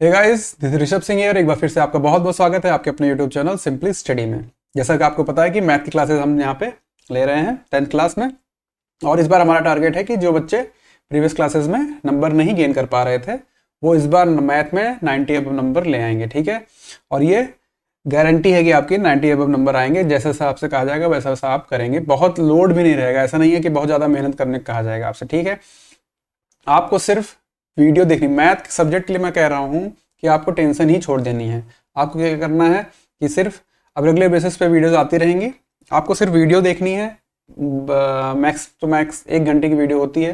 Hey guys, this Rishabh Singh है और एक बार फिर से आपका बहुत बहुत स्वागत है आपके अपने यूट्यूब चैनल सिंपली स्टडी में। जैसा कि आपको पता है कि मैथ की क्लासेस हम यहाँ पे ले रहे हैं 10th क्लास में। और इस बार हमारा टारगेट है कि जो बच्चे प्रीवियस क्लासेस में नंबर नहीं गेन कर पा रहे थे वो इस बार मैथ में 90 अबव नंबर ले आएंगे, ठीक है। और ये गारंटी है कि आपकी 90 अबव नंबर आएंगे। जैसा जैसा आपसे कहा जाएगा वैसा वैसा आप करेंगे, बहुत लोड भी नहीं रहेगा। ऐसा नहीं है कि बहुत ज़्यादा मेहनत करने को कहा जाएगा आपसे, ठीक है। आपको सिर्फ वीडियो देखनी, मैथ सब्जेक्ट के लिए मैं कह रहा हूँ कि आपको टेंशन ही छोड़ देनी है। आपको क्या करना है कि सिर्फ अब रेगुलर बेसिस पे वीडियोस आती रहेंगी, आपको सिर्फ वीडियो देखनी है। मैक्स तो मैक्स 1 घंटे की वीडियो होती है,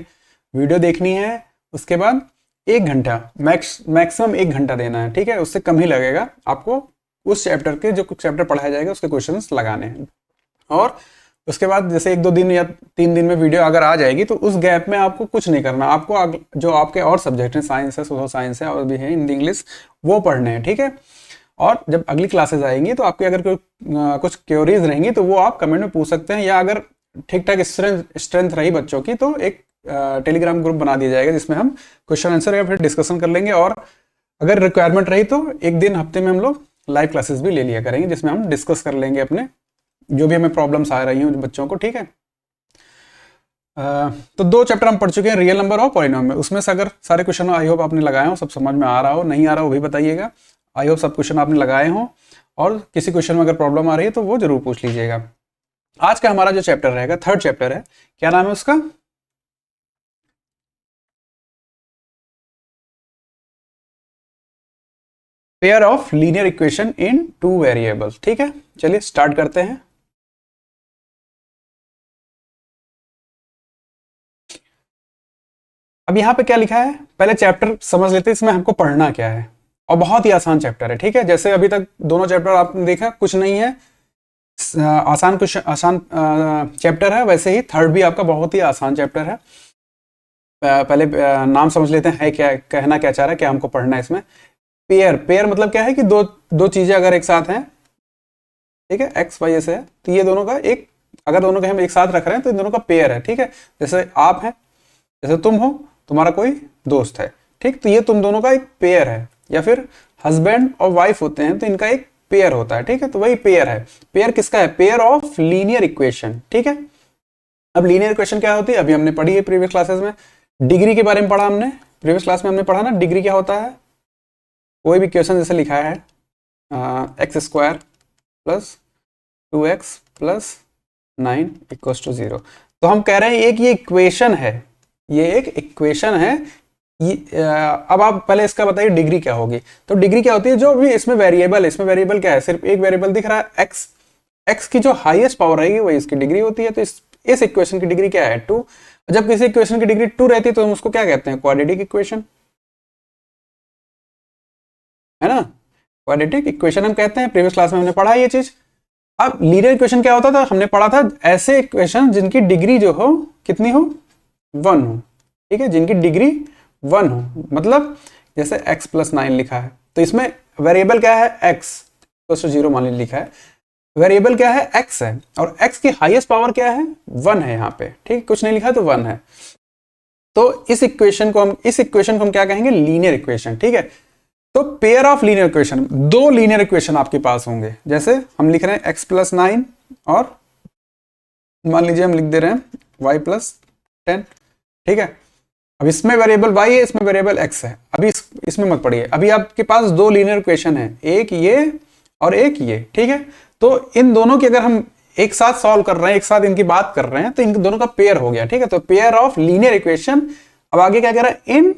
वीडियो देखनी है। उसके बाद 1 घंटा मैक्सिमम 1 घंटा देना है, ठीक है। उससे कम ही लगेगा आपको। उस चैप्टर के जो चैप्टर पढ़ाया जाएगा उसके क्वेश्चंस लगाने हैं। और उसके बाद जैसे 1-2 दिन या 3 दिन में वीडियो अगर आ जाएगी तो उस गैप में आपको कुछ नहीं करना। आपको जो आपके और सब्जेक्ट हैं, साइंस है, सोशल साइंस है और भी है हिंदी इंग्लिश, वो पढ़ने हैं, ठीक है। और जब अगली क्लासेस आएंगी तो आपकी अगर कोई कुछ क्वेरीज रहेंगी तो वो आप कमेंट में पूछ सकते हैं, या अगर ठीक ठाक स्ट्रेंथ रही बच्चों की तो एक टेलीग्राम ग्रुप बना दिया जाएगा जिसमें हम क्वेश्चन आंसर या फिर डिस्कशन कर लेंगे। और अगर रिक्वायरमेंट रही तो एक दिन हफ्ते में हम लोग लाइव क्लासेस भी ले लिया करेंगे जिसमें हम डिस्कस कर लेंगे अपने जो भी हमें प्रॉब्लम्स आ रही हैं बच्चों को, ठीक है। तो 2 चैप्टर हम पढ़ चुके हैं, रियल नंबर और पॉलिनोमियल। उसमें से अगर सारे क्वेश्चन आई होप आपने लगाए हो, सब समझ में आ रहा हो, नहीं आ रहा हो भी बताइएगा। आई होप सब क्वेश्चन आपने लगाए हो, और किसी क्वेश्चन में अगर प्रॉब्लम आ रही है तो वो जरूर पूछ लीजिएगा। आज का हमारा जो चैप्टर रहेगा 3rd चैप्टर है, क्या नाम है उसका? Pair of linear equation in 2 variables, ठीक है। चलिए स्टार्ट करते हैं। अब यहाँ पे क्या लिखा है, पहले चैप्टर समझ लेते हैं इसमें हमको पढ़ना क्या है। और बहुत ही आसान चैप्टर है, ठीक है। जैसे अभी तक दोनों चैप्टर आपने देखा, कुछ नहीं है, आसान क्वेश्चन, आसान चैप्टर है, वैसे ही 3rd भी आपका बहुत ही आसान चैप्टर है। पहले नाम समझ लेते हैं, है क्या, कहना क्या चाह रहा है, क्या हमको पढ़ना है इसमें। पेयर, पेयर मतलब क्या है कि दो दो चीजें अगर एक साथ हैं, ठीक है, एक्स वाई ऐसे है, तो ये दोनों का एक, अगर दोनों का हम एक साथ रख रहे हैं तो इन दोनों का पेयर है, ठीक है। जैसे आप हैं, जैसे तुम हो, तुम्हारा कोई दोस्त है, ठीक, तो ये तुम दोनों का एक पेयर है। या फिर हस्बैंड और वाइफ होते हैं तो इनका एक पेयर होता है, ठीक है, तो वही पेयर है। पेयर किसका है? पेयर ऑफ लीनियर इक्वेशन, ठीक है। अब लीनियर इक्वेशन क्या होती है अभी हमने पढ़ी है प्रीवियस क्लासेस में। डिग्री के बारे में पढ़ा हमने, प्रीवियस क्लास में हमने पढ़ा ना, डिग्री क्या होता है। कोई भी इक्वेशन जैसे लिखा है x² plus 2x plus 9 equals to 0, तो हम कह रहे हैं एक ये इक्वेशन है, ये एक इक्वेशन है। अब आप पहले इसका बताइए डिग्री क्या होगी। तो डिग्री क्या होती है, जो भी इसमें वेरिएबल है, इसमें वेरिएबल क्या है, सिर्फ एक वेरिएबल दिख रहा है x, x की जो हाईएस्ट पावर रहेगी वही इसकी डिग्री होती है। तो इस इक्वेशन की डिग्री क्या है? 2। जब किसी इक्वेशन की डिग्री 2 रहती है तो हम उसको क्या कहते हैं? क्वाड्रेटिक इक्वेशन, है ना। क्वाड्रेटिक इक्वेशन हम कहते हैं, प्रीवियस क्लास में हमने पढ़ा ये चीज। अब लीनियर इक्वेशन क्या होता था, हमने पढ़ा था ऐसे इक्वेशन जिनकी डिग्री जो हो कितनी हो, 1 हो, ठीक है, जिनकी डिग्री 1 हो। मतलब जैसे x प्लस 9 लिखा है तो इसमें वेरिएबल क्या है, x प्लस 0 मान लीजिए लिखा है, वेरिएबल क्या है, x है, और x की हाईएस्ट पावर क्या है, 1 है यहाँ पे, ठीक, कुछ नहीं लिखा तो 1 है। तो इस इक्वेशन को हम क्या कहेंगे, लीनियर इक्वेशन, ठीक है। तो pair of linear equation, 2 linear equation आपके पास होंगे। जैसे हम लिख रहे हैं x प्लस 9 और मान लीजिए हम लिख दे रहे हैं y प्लस 10, ठीक है। अब इसमें वेरिएबल y है, इसमें वेरिएबल x है। अभी इसमें मत पढ़िए, अभी आपके पास 2 लीनियर इक्वेशन है, एक ये और एक ये, ठीक है। तो इन दोनों की अगर हम एक साथ सॉल्व कर रहे हैं, एक साथ इनकी बात कर रहे हैं, तो इन दोनों का पेयर हो गया, ठीक है। तो पेयर ऑफ लीनियर इक्वेशन। अब आगे क्या कह रहा है, इन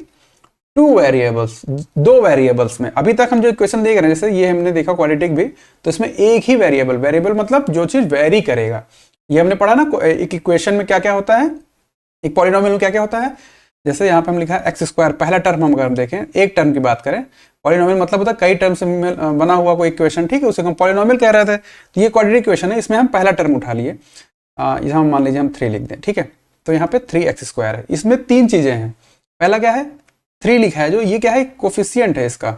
2 वेरिएबल्स, 2 वेरिएबल्स में। अभी तक हम जो इक्वेशन देख रहे हैं, जैसे ये हमने देखा क्वाड्रेटिक भी, तो इसमें एक ही वेरिएबल, वेरिएबल मतलब जो चीज वेरी करेगा। ये हमने पढ़ा ना, एक इक्वेशन में क्या क्या होता है, एक पॉलिनोमियल में क्या क्या होता है। जैसे यहाँ पे हम लिखा है x², पहला टर्म हम अगर देखें, एक टर्म की बात करें, पॉलिनोमियल मतलब होता है कई टर्म से बना हुआ कोई इक्वेशन, ठीक है, उसे हम पॉलिनोमियल कह रहे थे। तो ये क्वाड्रेटिक इक्वेशन है, इसमें हम पहला टर्म उठा लिए, यहाँ मान लीजिए हम 3 लिख दें, ठीक है। तो यहाँ पे 3x² है, इसमें 3 चीजें हैं। पहला क्या है, 3 लिखा है, जो ये क्या है, कोफिशियंट है इसका,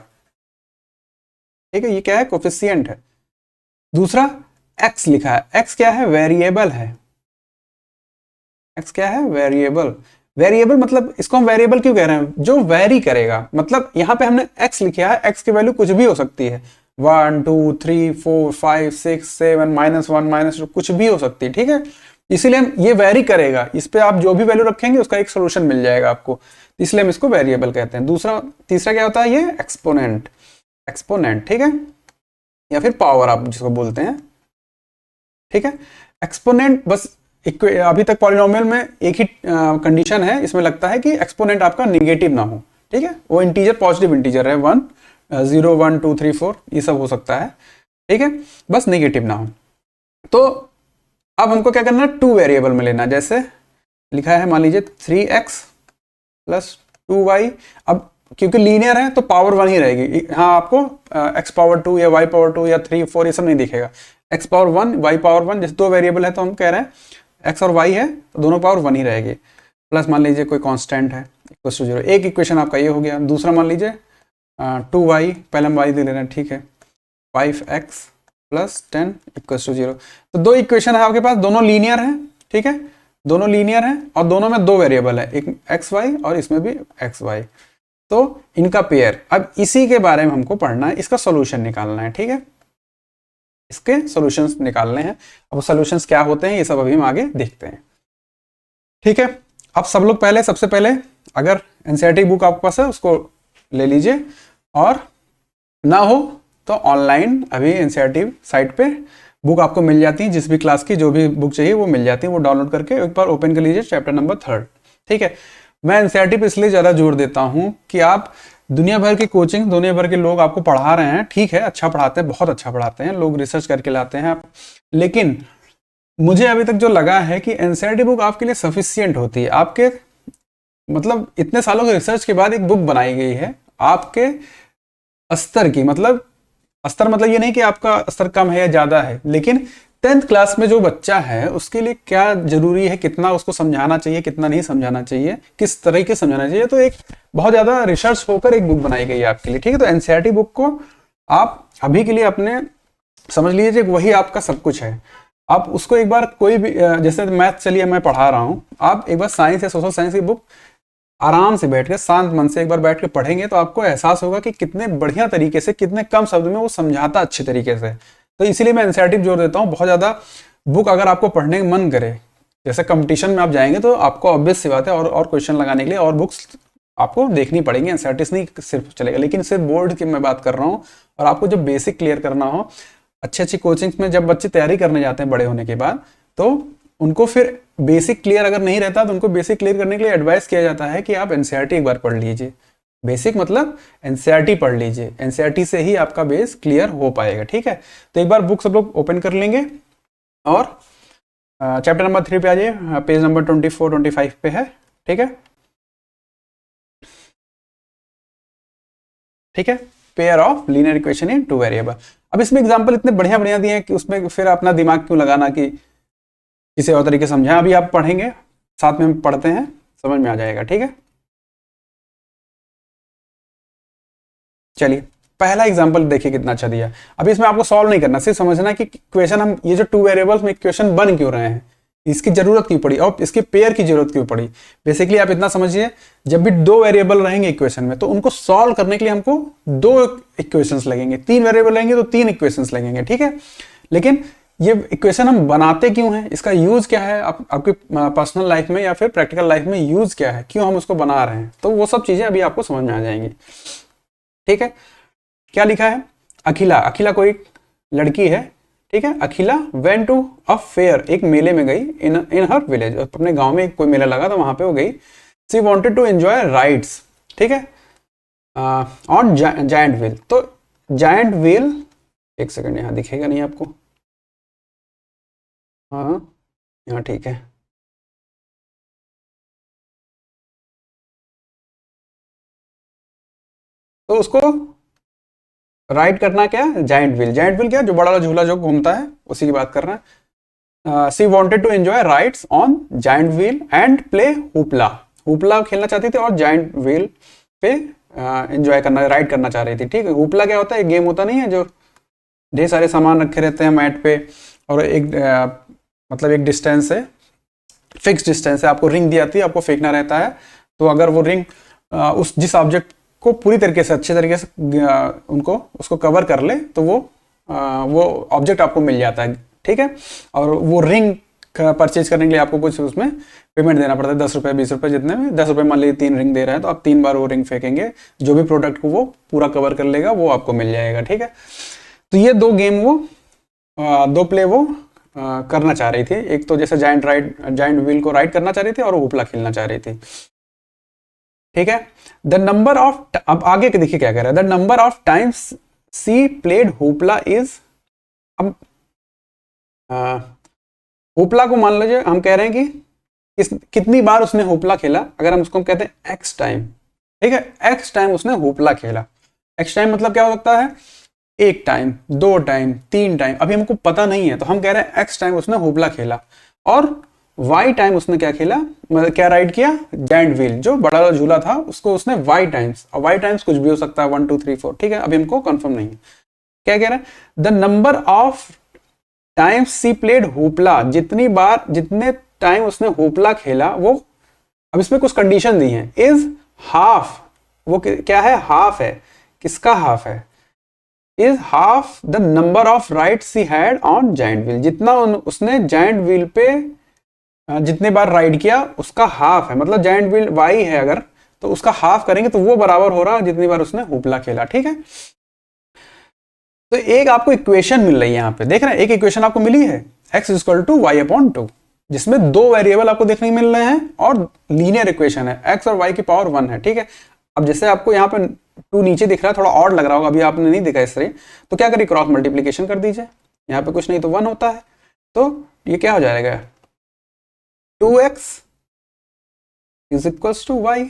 ठीक है, ये क्या है, कोफिशियंट है। दूसरा x लिखा है, x क्या है, वेरिएबल है, x क्या है, वेरिएबल। वेरिएबल मतलब इसको हम वेरिएबल क्यों कह रहे हैं, जो वेरी करेगा। मतलब यहाँ पे हमने x लिखा है, x की वैल्यू कुछ भी हो सकती है, 1 2 3 4 5 6 7 -1 -2 कुछ भी हो सकती है, ठीक है। इसीलिए हम ये वेरी करेगा, इस पे आप जो भी वैल्यू रखेंगे उसका एक सोल्यूशन मिल जाएगा आपको, इसलिए हम इसको वेरिएबल कहते हैं। दूसरा तीसरा क्या होता है, ये एक्सपोनेंट, एक्सपोनेंट, ठीक है, या फिर पावर आप जिसको बोलते हैं, ठीक है। एक्सपोनेंट बस अभी तक पॉलिनोमियल में एक ही कंडीशन है, इसमें लगता है कि एक्सपोनेंट आपका निगेटिव ना हो, ठीक है, वो इंटीजर पॉजिटिव इंटीजर है, 1 0 1 2 3 4 ये सब हो सकता है, ठीक है, बस नेगेटिव ना हो। तो अब हमको क्या करना है, टू वेरिएबल में लेना, जैसे लिखा है मान लीजिए 3x प्लस 2y। अब क्योंकि लीनियर है तो पावर 1 ही रहेगी, हाँ आपको x पावर 2 या y पावर 2 या 3 4 ये सब नहीं दिखेगा, x पावर 1 y पावर 1, जैसे दो वेरिएबल है तो हम कह रहे हैं x और y है तो दोनों पावर 1 ही रहेगी, प्लस मान लीजिए कोई कांस्टेंट है इक्वल टू 0। एक इक्वेशन आपका ये हो गया। दूसरा मान लीजिए 2y, पहले हम y दे ले रहे हैं, ठीक है, 5x प्लस 10 इक्वल टू 0। तो दो इक्वेशन है आपके पास, दोनों लीनियर है, ठीक है, दोनों लीनियर है और दोनों में दो वेरिएबल है, एक एक्स वाई और इसमें भी एक्स वाई, तो इनका पेयर। अब इसी के बारे में हमको पढ़ना है, इसका सॉल्यूशन निकालना है, ठीक है, इसके सॉल्यूशंस निकालने हैं। अब सॉल्यूशंस क्या होते हैं ये सब अभी हम आगे देखते हैं, ठीक है। अब सब लोग पहले, सबसे पहले अगर एनसीईआरटी बुक आपके पास है उसको ले लीजिए, और ना हो तो ऑनलाइन अभी एनसीईआरटी साइट पे बुक आपको मिल जाती है, जिस भी क्लास की जो भी बुक चाहिए वो मिल जाती है, वो डाउनलोड करके एक बार ओपन कर लीजिए चैप्टर नंबर 3, ठीक है। मैं एनसीईआरटी पे इसलिए ज़्यादा जोर देता हूँ कि आप दुनिया भर की कोचिंग, दुनिया भर के लोग आपको पढ़ा रहे हैं, ठीक है, अच्छा पढ़ाते हैं, बहुत अच्छा पढ़ाते हैं, लोग रिसर्च करके लाते हैं आप, लेकिन मुझे अभी तक जो लगा है कि एनसीईआरटी बुक आपके लिए सफिशियंट होती है। आपके मतलब इतने सालों के रिसर्च के बाद एक बुक बनाई गई है आपके स्तर की, मतलब स्तर मतलब ये नहीं कि आपका स्तर कम है या ज़्यादा है, लेकिन 10th क्लास में जो बच्चा है उसके लिए क्या जरूरी है, कितना उसको समझाना चाहिए, कितना नहीं समझाना चाहिए, किस तरीके से समझाना चाहिए, तो एक बहुत ज़्यादा रिसर्च होकर एक बुक बनाई गई है आपके लिए, ठीक है। तो एनसीईआरटी बुक को आप अभी के लिए अपने समझ लीजिए वही आपका सब कुछ है। आप उसको एक बार कोई भी, जैसे मैथ चलिए मैं पढ़ा रहा हूँ, आप एक बार साइंस या सोशल साइंस की बुक आराम से बैठ के शांत मन से एक बार बैठ के पढ़ेंगे तो आपको एहसास होगा कि कितने बढ़िया तरीके से, कितने कम शब्द में वो समझाता अच्छे तरीके से। तो इसीलिए मैं एनसीईआरटी जोर देता हूँ बहुत ज़्यादा। बुक अगर आपको पढ़ने का मन करे, जैसे कंपटीशन में आप जाएंगे तो आपको ऑब्वियस सी बात है और क्वेश्चन लगाने के लिए और बुक्स आपको देखनी पड़ेंगी, एनसीईआरटी से नहीं सिर्फ चलेगा। लेकिन सिर्फ बोर्ड की मैं बात कर रहा हूँ, और आपको जब बेसिक क्लियर करना हो, अच्छी अच्छी कोचिंग्स में जब बच्चे तैयारी करने जाते हैं बड़े होने के बाद, तो उनको फिर बेसिक क्लियर अगर नहीं रहता तो उनको बेसिक क्लियर करने के लिए एडवाइस किया जाता है कि आप एनसीईआरटी एक बार पढ़ लीजिए। बेसिक मतलब एनसीईआरटी पढ़ लीजिए, एनसीईआरटी से ही आपका बेस क्लियर हो पाएगा, ठीक है। तो एक बार बुक सब लोग ओपन कर लेंगे और चैप्टर नंबर 3 पे आ जाइए, पेज नंबर 24 25 पे है, ठीक है, ठीक है। Pair of linear equation in two variable. अब इसमें एग्जांपल इतने बढ़िया बढ़िया दिए हैं कि उसमें फिर अपना दिमाग क्यों लगाना कि किसी और तरीके से समझा। अभी आप पढ़ेंगे, साथ में हम पढ़ते हैं, समझ में आ जाएगा, ठीक है। चलिए पहला एग्जांपल देखिए कितना अच्छा दिया। अभी इसमें आपको सॉल्व नहीं करना, सिर्फ समझना कि इक्वेशन हम ये जो टू वेरिएबल्स में इक्वेशन बन क्यों रहे हैं, इसकी जरूरत क्यों पड़ी और इसके पेयर की जरूरत क्यों पड़ी। बेसिकली आप इतना समझिए, जब भी दो वेरिएबल रहेंगे इक्वेशन में तो उनको सॉल्व करने के लिए हमको दो इक्वेशंस लगेंगे, तीन वेरिएबल रहेंगे तो तीन इक्वेशंस लगेंगे, ठीक है। लेकिन ये इक्वेशन हम बनाते क्यों हैं, इसका यूज क्या है आपकी पर्सनल लाइफ में या फिर प्रैक्टिकल लाइफ में यूज क्या है, क्यों हम उसको बना रहे हैं, तो वो सब चीजें अभी आपको समझ में आ जाएंगी, ठीक है। क्या लिखा है, अखिला, अखिला कोई लड़की है, ठीक है। अखिला वेंट टू अ फेयर, एक मेले में गई, इन हर विलेज, अपने गांव में कोई मेला लगा तो वहां पे वो गई। सी वांटेड टू एंजॉय राइड्स, ठीक है, ऑन जायंट व्हील। तो जायंट व्हील, एक सेकंड यहाँ दिखेगा नहीं आपको, हाँ यहाँ ठीक है। तो उसको राइड करना क्या है, जायंट व्हील। जायंट व्हील क्या, जो बड़ा वाला झूला जो घूमता है उसी की बात कर रहे हैं। She wanted to enjoy rides on giant wheel and play hoopla, hoopla खेलना चाहती थी और जायंट व्हील पे एंजॉय करना, राइड करना चाह रही थी, ठीक है। हुपला क्या होता है, एक गेम होता नहीं है जो ढेर सारे सामान रखे रहते हैं मैट पे और एक मतलब एक डिस्टेंस से फिक्स डिस्टेंस है, आपको रिंग दी जाती है, आपको फेंकना रहता है। तो अगर वो रिंग उस जिस ऑब्जेक्ट को पूरी तरीके से अच्छे तरीके से उसको कवर कर ले तो वो ऑब्जेक्ट आपको मिल जाता है, ठीक है। और वो रिंग परचेज करने के लिए आपको कुछ उसमें पेमेंट देना पड़ता है, 10 रुपये 20 रुपये, जितने में 10 रुपये मान लीजिए 3 रिंग दे रहा है तो आप 3 बार वो रिंग फेंकेंगे, जो भी प्रोडक्ट को वो पूरा कवर कर लेगा वो आपको मिल जाएगा, ठीक है। तो ये दो गेम दो प्ले वो करना चाह रही थी। एक तो जैसे जाइंट व्हील को राइड करना चाह रही थी और हुपला खेलना चाह रही थी, ठीक है। द नंबर ऑफ, अब आगे के देखिए क्या कह रहा है, the number of times she played hoopla is, अब हुपला को मान लीजिए हम कह रहे हैं कि कितनी बार उसने हुपला खेला, अगर हम उसको कहते हैं एक्स टाइम, ठीक है, एक्स टाइम उसने हुपला खेला। एक्स टाइम मतलब क्या हो सकता है, 1 टाइम, 2 टाइम, 3 टाइम, अभी हमको पता नहीं है तो हम कह रहे हैं एक्स टाइम उसने हुपला खेला। और वाई टाइम उसने क्या खेला, मतलब क्या राइड किया, जायंट व्हील, जो बड़ा झूला था उसको उसने वाई टाइम्स, और वाई टाइम्स कुछ भी हो सकता है 1 2 3 4, ठीक है, अभी हमको कंफर्म नहीं है। क्या कह रहा है, the number of times she played hoopla, जितने टाइम उसने हुपला खेला वो, अब इसमें कुछ कंडीशन दी है, इज हाफ, वो क्या है, हाफ है, किसका हाफ है, is half the number of ride she had on giant wheel, जितना उसने जायंट व्हील पे जितने बार राइड किया उसका हाफ है, मतलब जायंट व्हील वाई है अगर, तो उसका हाफ करेंगे तो वो बराबर हो रहा जितनी बार उसने हुपला खेला, ठीक है। तो एक आपको इक्वेशन मिल रही है यहाँ पे, देख रहे हैं, एक इक्वेशन आपको मिली है x equal to y upon 2, जिसमें 2 वेरिएबल आपको देखने को मिल रहे हैं और लीनियर इक्वेशन है, x और y की पावर 1 है, ठीक है। अब जैसे आपको यहाँ पे 2 नीचे दिख रहा है, थोड़ा ऑड लग रहा होगा, अभी आपने नहीं देखा इस तरह, तो क्या करिए, क्रॉस मल्टीप्लीकेशन कर दीजिए, यहाँ पे कुछ नहीं तो 1 होता है, तो ये क्या हो जाएगा, 2x is equals to Y,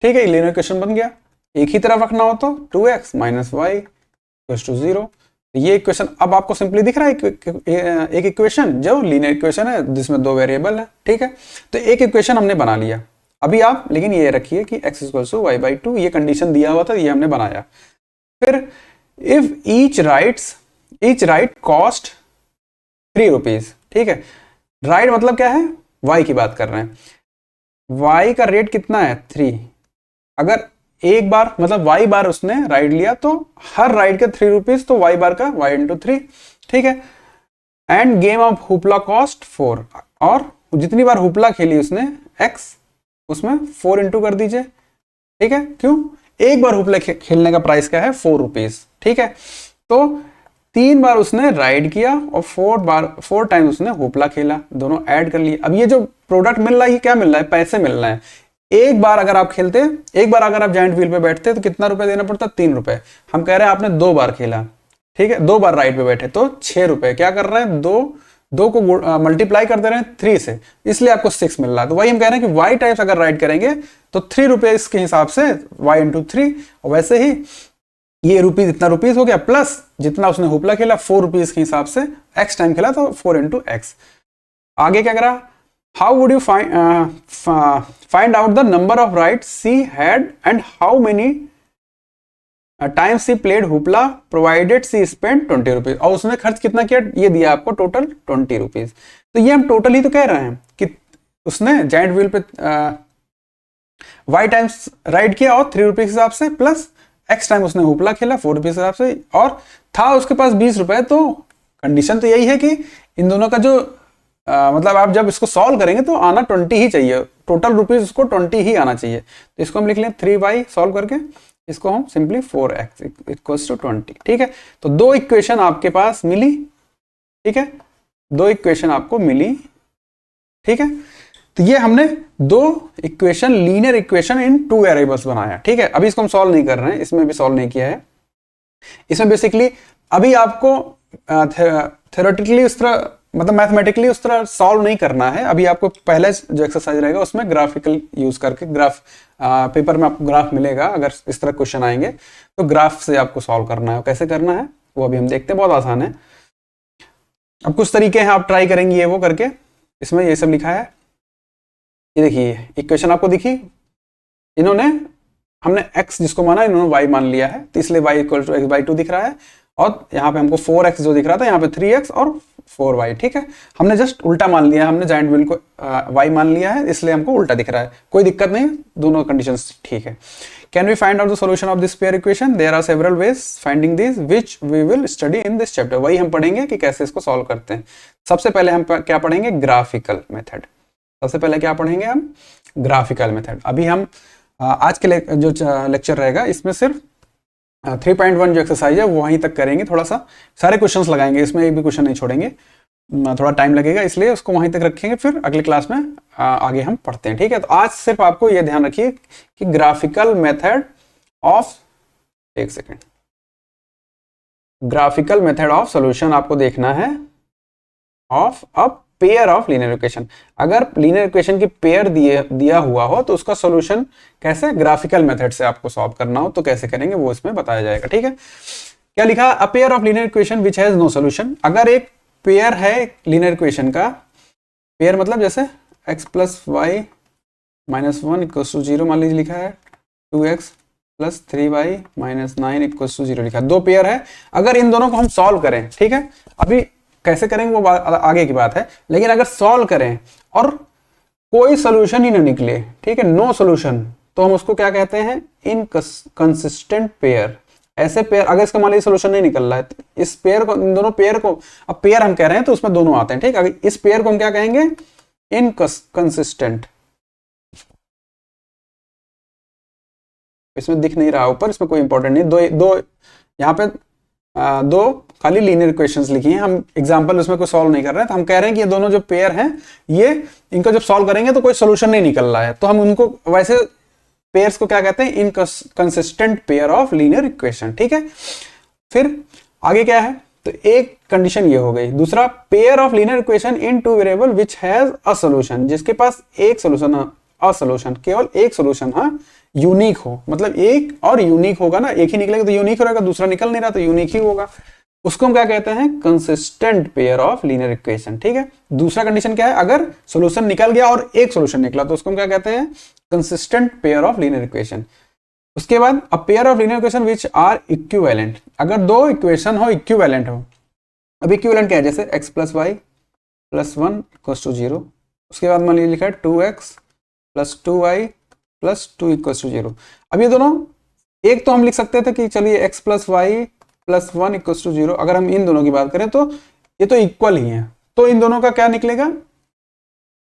ठीक है, लीनियर इक्वेशन बन गया। एक ही तरफ रखना हो तो 2x minus Y equals to 0, ये इक्वेशन अब आपको सिंपली दिख रहा है, एक इक्वेशन जो लीनियर इक्वेशन है जिसमें 2 वेरिएबल है, ठीक है। तो एक इक्वेशन हमने बना लिया, अभी आप लेकिन ये रखिए कि x equals to y by 2, ये कंडीशन दिया हुआ था, ये हमने बनाया। फिर if each right cost 3 rupees, ठीक है, राइड मतलब क्या है, y की बात कर रहे हैं, y का रेट कितना है 3, अगर एक बार मतलब y बार उसने राइड लिया तो हर राइड के 3 रुपीज, तो y बार का y इंटू 3, ठीक है। End game of hoopla cost 4, और जितनी बार हुपला खेली उसने x, उसमें 4 इंटू कर दीजिए, ठीक है, क्यों, एक बार हुपला खेलने का प्राइस क्या है 4 रुपीज, ठीक है। तो 3 बार उसने राइड किया और 4 टाइम उसने हुपला खेला, दोनों ऐड कर लिए। अब ये जो प्रोडक्ट मिल रहा है ये क्या मिल रहा है, पैसे मिल रहे हैं। एक बार अगर आप खेलते, एक बार अगर आप जायंट व्हील पे बैठते तो कितना रुपए देना पड़ता, 3 रुपए। हम कह रहे हैं आपने 2 बार खेला, ठीक है, 2 बार राइड पे बैठे तो 6 रुपए, क्या कर रहे हैं, दो को मल्टीप्लाई कर दे रहे हैं 3 से, इसलिए आपको 6 मिल रहा है। तो वही हम कह रहे हैं कि वाई टाइम्स अगर राइड करेंगे तो 3 रुपए के हिसाब से वाई इंटू 3, और वैसे ही ये रुपीज इतना रुपीज हो गया, प्लस जितना उसने हुपला खेला 4 रुपीज के हिसाब से, एक्स टाइम खेला तो 4 इंटू एक्स। आगे क्या करा, how would you find out the number of rides she had and how many times she played hoopla provided she spend 20 rupees, और उसने खर्च कितना किया, ये दिया आपको टोटल 20 रुपीज। तो ये हम टोटल ही तो कह रहे हैं कि उसने जायंट व्हील पे वाई टाइम्स राइड किया और 3 रुपीज के हिसाब से, प्लस एक्स टाइम उसने हुपला खेला 4 रुपीज के हिसाब से, और था उसके पास 20 रुपए। तो कंडीशन तो यही है कि इन दोनों का जो मतलब आप जब इसको सॉल्व करेंगे तो आना 20 ही चाहिए, टोटल रुपीज उसको 20 ही आना चाहिए। तो इसको हम लिख लें 3y सॉल्व करके, इसको हम सिंपली 4x इक्वल्स टू 20, ठीक है। तो 2 इक्वेशन आपके पास मिली, ठीक है, 2 इक्वेशन आपको मिली, ठीक है। तो ये हमने 2 इक्वेशन, लीनियर इक्वेशन इन 2 वेरिएबल्स बनाया, ठीक है। अभी इसको हम सॉल्व नहीं कर रहे हैं, इसमें भी सॉल्व नहीं किया है। इसमें बेसिकली अभी आपको थ्योरेटिकली उस तरह, मतलब मैथमेटिकली उस तरह सॉल्व नहीं करना है। अभी आपको पहले जो एक्सरसाइज रहेगा उसमें ग्राफिकल यूज करके, ग्राफ पेपर में आपको ग्राफ मिलेगा, अगर इस तरह क्वेश्चन आएंगे तो ग्राफ से आपको सॉल्व करना है। कैसे करना है वो अभी हम देखते हैं, बहुत आसान है। अब कुछ तरीके हैं, आप ट्राई करेंगे ये वो करके। इसमें ये सब लिखा है, ये देखिए इक्वेशन आपको दिखी, इन्होंने, हमने x जिसको माना इन्होंने y मान लिया है, तो इसलिए y equal to x by 2 दिख रहा है, और यहाँ पे हमको 4x जो दिख रहा था, यहाँ पे 3x और 4y। ठीक है, हमने जस्ट उल्टा मान लिया है, हमने जाइंट व्हील को y मान लिया है, इसलिए हमको उल्टा दिख रहा है। कोई दिक्कत नहीं, दोनों कंडीशंस ठीक है। Can we find out the solution of this pair equation? There are several ways finding this which we will study in this chapter. वही हम पढ़ेंगे कि कैसे इसको सॉल्व करते हैं। सबसे पहले हम क्या पढ़ेंगे? Graphical method. सबसे पहले क्या पढ़ेंगे हम? Graphical method. अभी हम आज के जो लेक्चर रहेगा इसमें सिर्फ 3.1 जो एक्सरसाइज है वो वहीं तक करेंगे। थोड़ा सा सारे क्वेश्चंस लगाएंगे, इसमें एक भी क्वेश्चन नहीं छोड़ेंगे, थोड़ा टाइम लगेगा, इसलिए उसको वहीं तक रखेंगे, फिर अगली क्लास में आगे हम पढ़ते हैं। ठीक है, तो आज सिर्फ आपको ये ध्यान रखिए कि ग्राफिकल मेथड ऑफ, एक second, graphical method of solution आपको देखना है of a pair of linear equation. अगर लीनियर इक्वेशन की पेयर दिया हुआ हो तो उसका सॉल्यूशन कैसे ग्राफिकल मेथड से आपको सॉल्व करना हो तो कैसे करेंगे वो इसमें बताया जाएगा। ठीक है, क्या लिखा? A pair of linear equation which has no solution. अगर एक पेयर है लीनियर इक्वेशन का, पेयर मतलब जैसे x plus y minus 1 equals to 0 मान लीजिए लिखा है, 2x plus 3y minus 9 equals to 0 लिखा है। दो पेयर है, अगर इन दोनों को हम सॉल्व करें, ठीक है, अभी कैसे करेंगे वो आगे की बात है, लेकिन अगर सॉल्व करें और कोई सोल्यूशन ही ना निकले, ठीक है, नो सोल्यूशन, तो हम उसको क्या कहते हैं? Inconsistent pair. ऐसे पेयर, अगर इसका मान लीजिए सोल्यूशन नहीं निकल रहा है, इस पेयर को, इन दोनों पेयर को, अब पेयर हम कह रहे हैं तो उसमें दोनों आते हैं, ठीक है, अगर इस पेयर को हम क्या कहेंगे? इनकंसिस्टेंट। इसमें दिख नहीं रहा ऊपर, इसमें कोई इंपॉर्टेंट नहीं। दो यहाँ पे दो खाली लीनियर इक्वेशंस लिखी हैं, हम एग्जांपल उसमें कोई सॉल्व नहीं कर रहे हैं, तो हम कह रहे हैं कि ये दोनों जो पेयर हैं, ये इनको जब सॉल्व करेंगे तो कोई सोल्यूशन नहीं निकल रहा है, तो हम उनको वैसे पेयर्स को क्या कहते हैं? Inconsistent pair of linear equation. ठीक है, फिर आगे क्या है? तो एक कंडीशन ये हो गई। दूसरा, pair of linear equation in two variable which has a solution, जिसके पास एक सोल्यूशन, अ सॉल्यूशन केवल एक सोल्यूशन, हाँ, यूनिक हो, मतलब एक और यूनिक होगा ना, एक ही निकलेगा तो यूनिक रहेगा, दूसरा निकल नहीं रहा तो यूनिक ही होगा, उसको हम क्या कहते हैं? Consistent pair of linear equation. ठीक है, दूसरा कंडीशन क्या है? अगर सॉल्यूशन निकल गया और एक सॉल्यूशन निकला तो उसको हम क्या कहते हैं? Consistent pair of linear equation. उसके बाद a pair of linear equation which are equivalent. अगर दो इक्वेशन हो, इक्विवेलेंट हो। अब इक्विवेलेंट क्या है? जैसे x plus y plus 1 equals to 0, उसके बाद मान लीजिए लिखा है 2x plus 2y plus 2 equals to 0। अब ये दोनों, एक तो हम लिख सकते थे कि चलिए x plus y plus 1 equals to 0। अगर हम इन दोनों की बात करें तो ये तो इक्वल ही है, तो इन दोनों का क्या निकलेगा?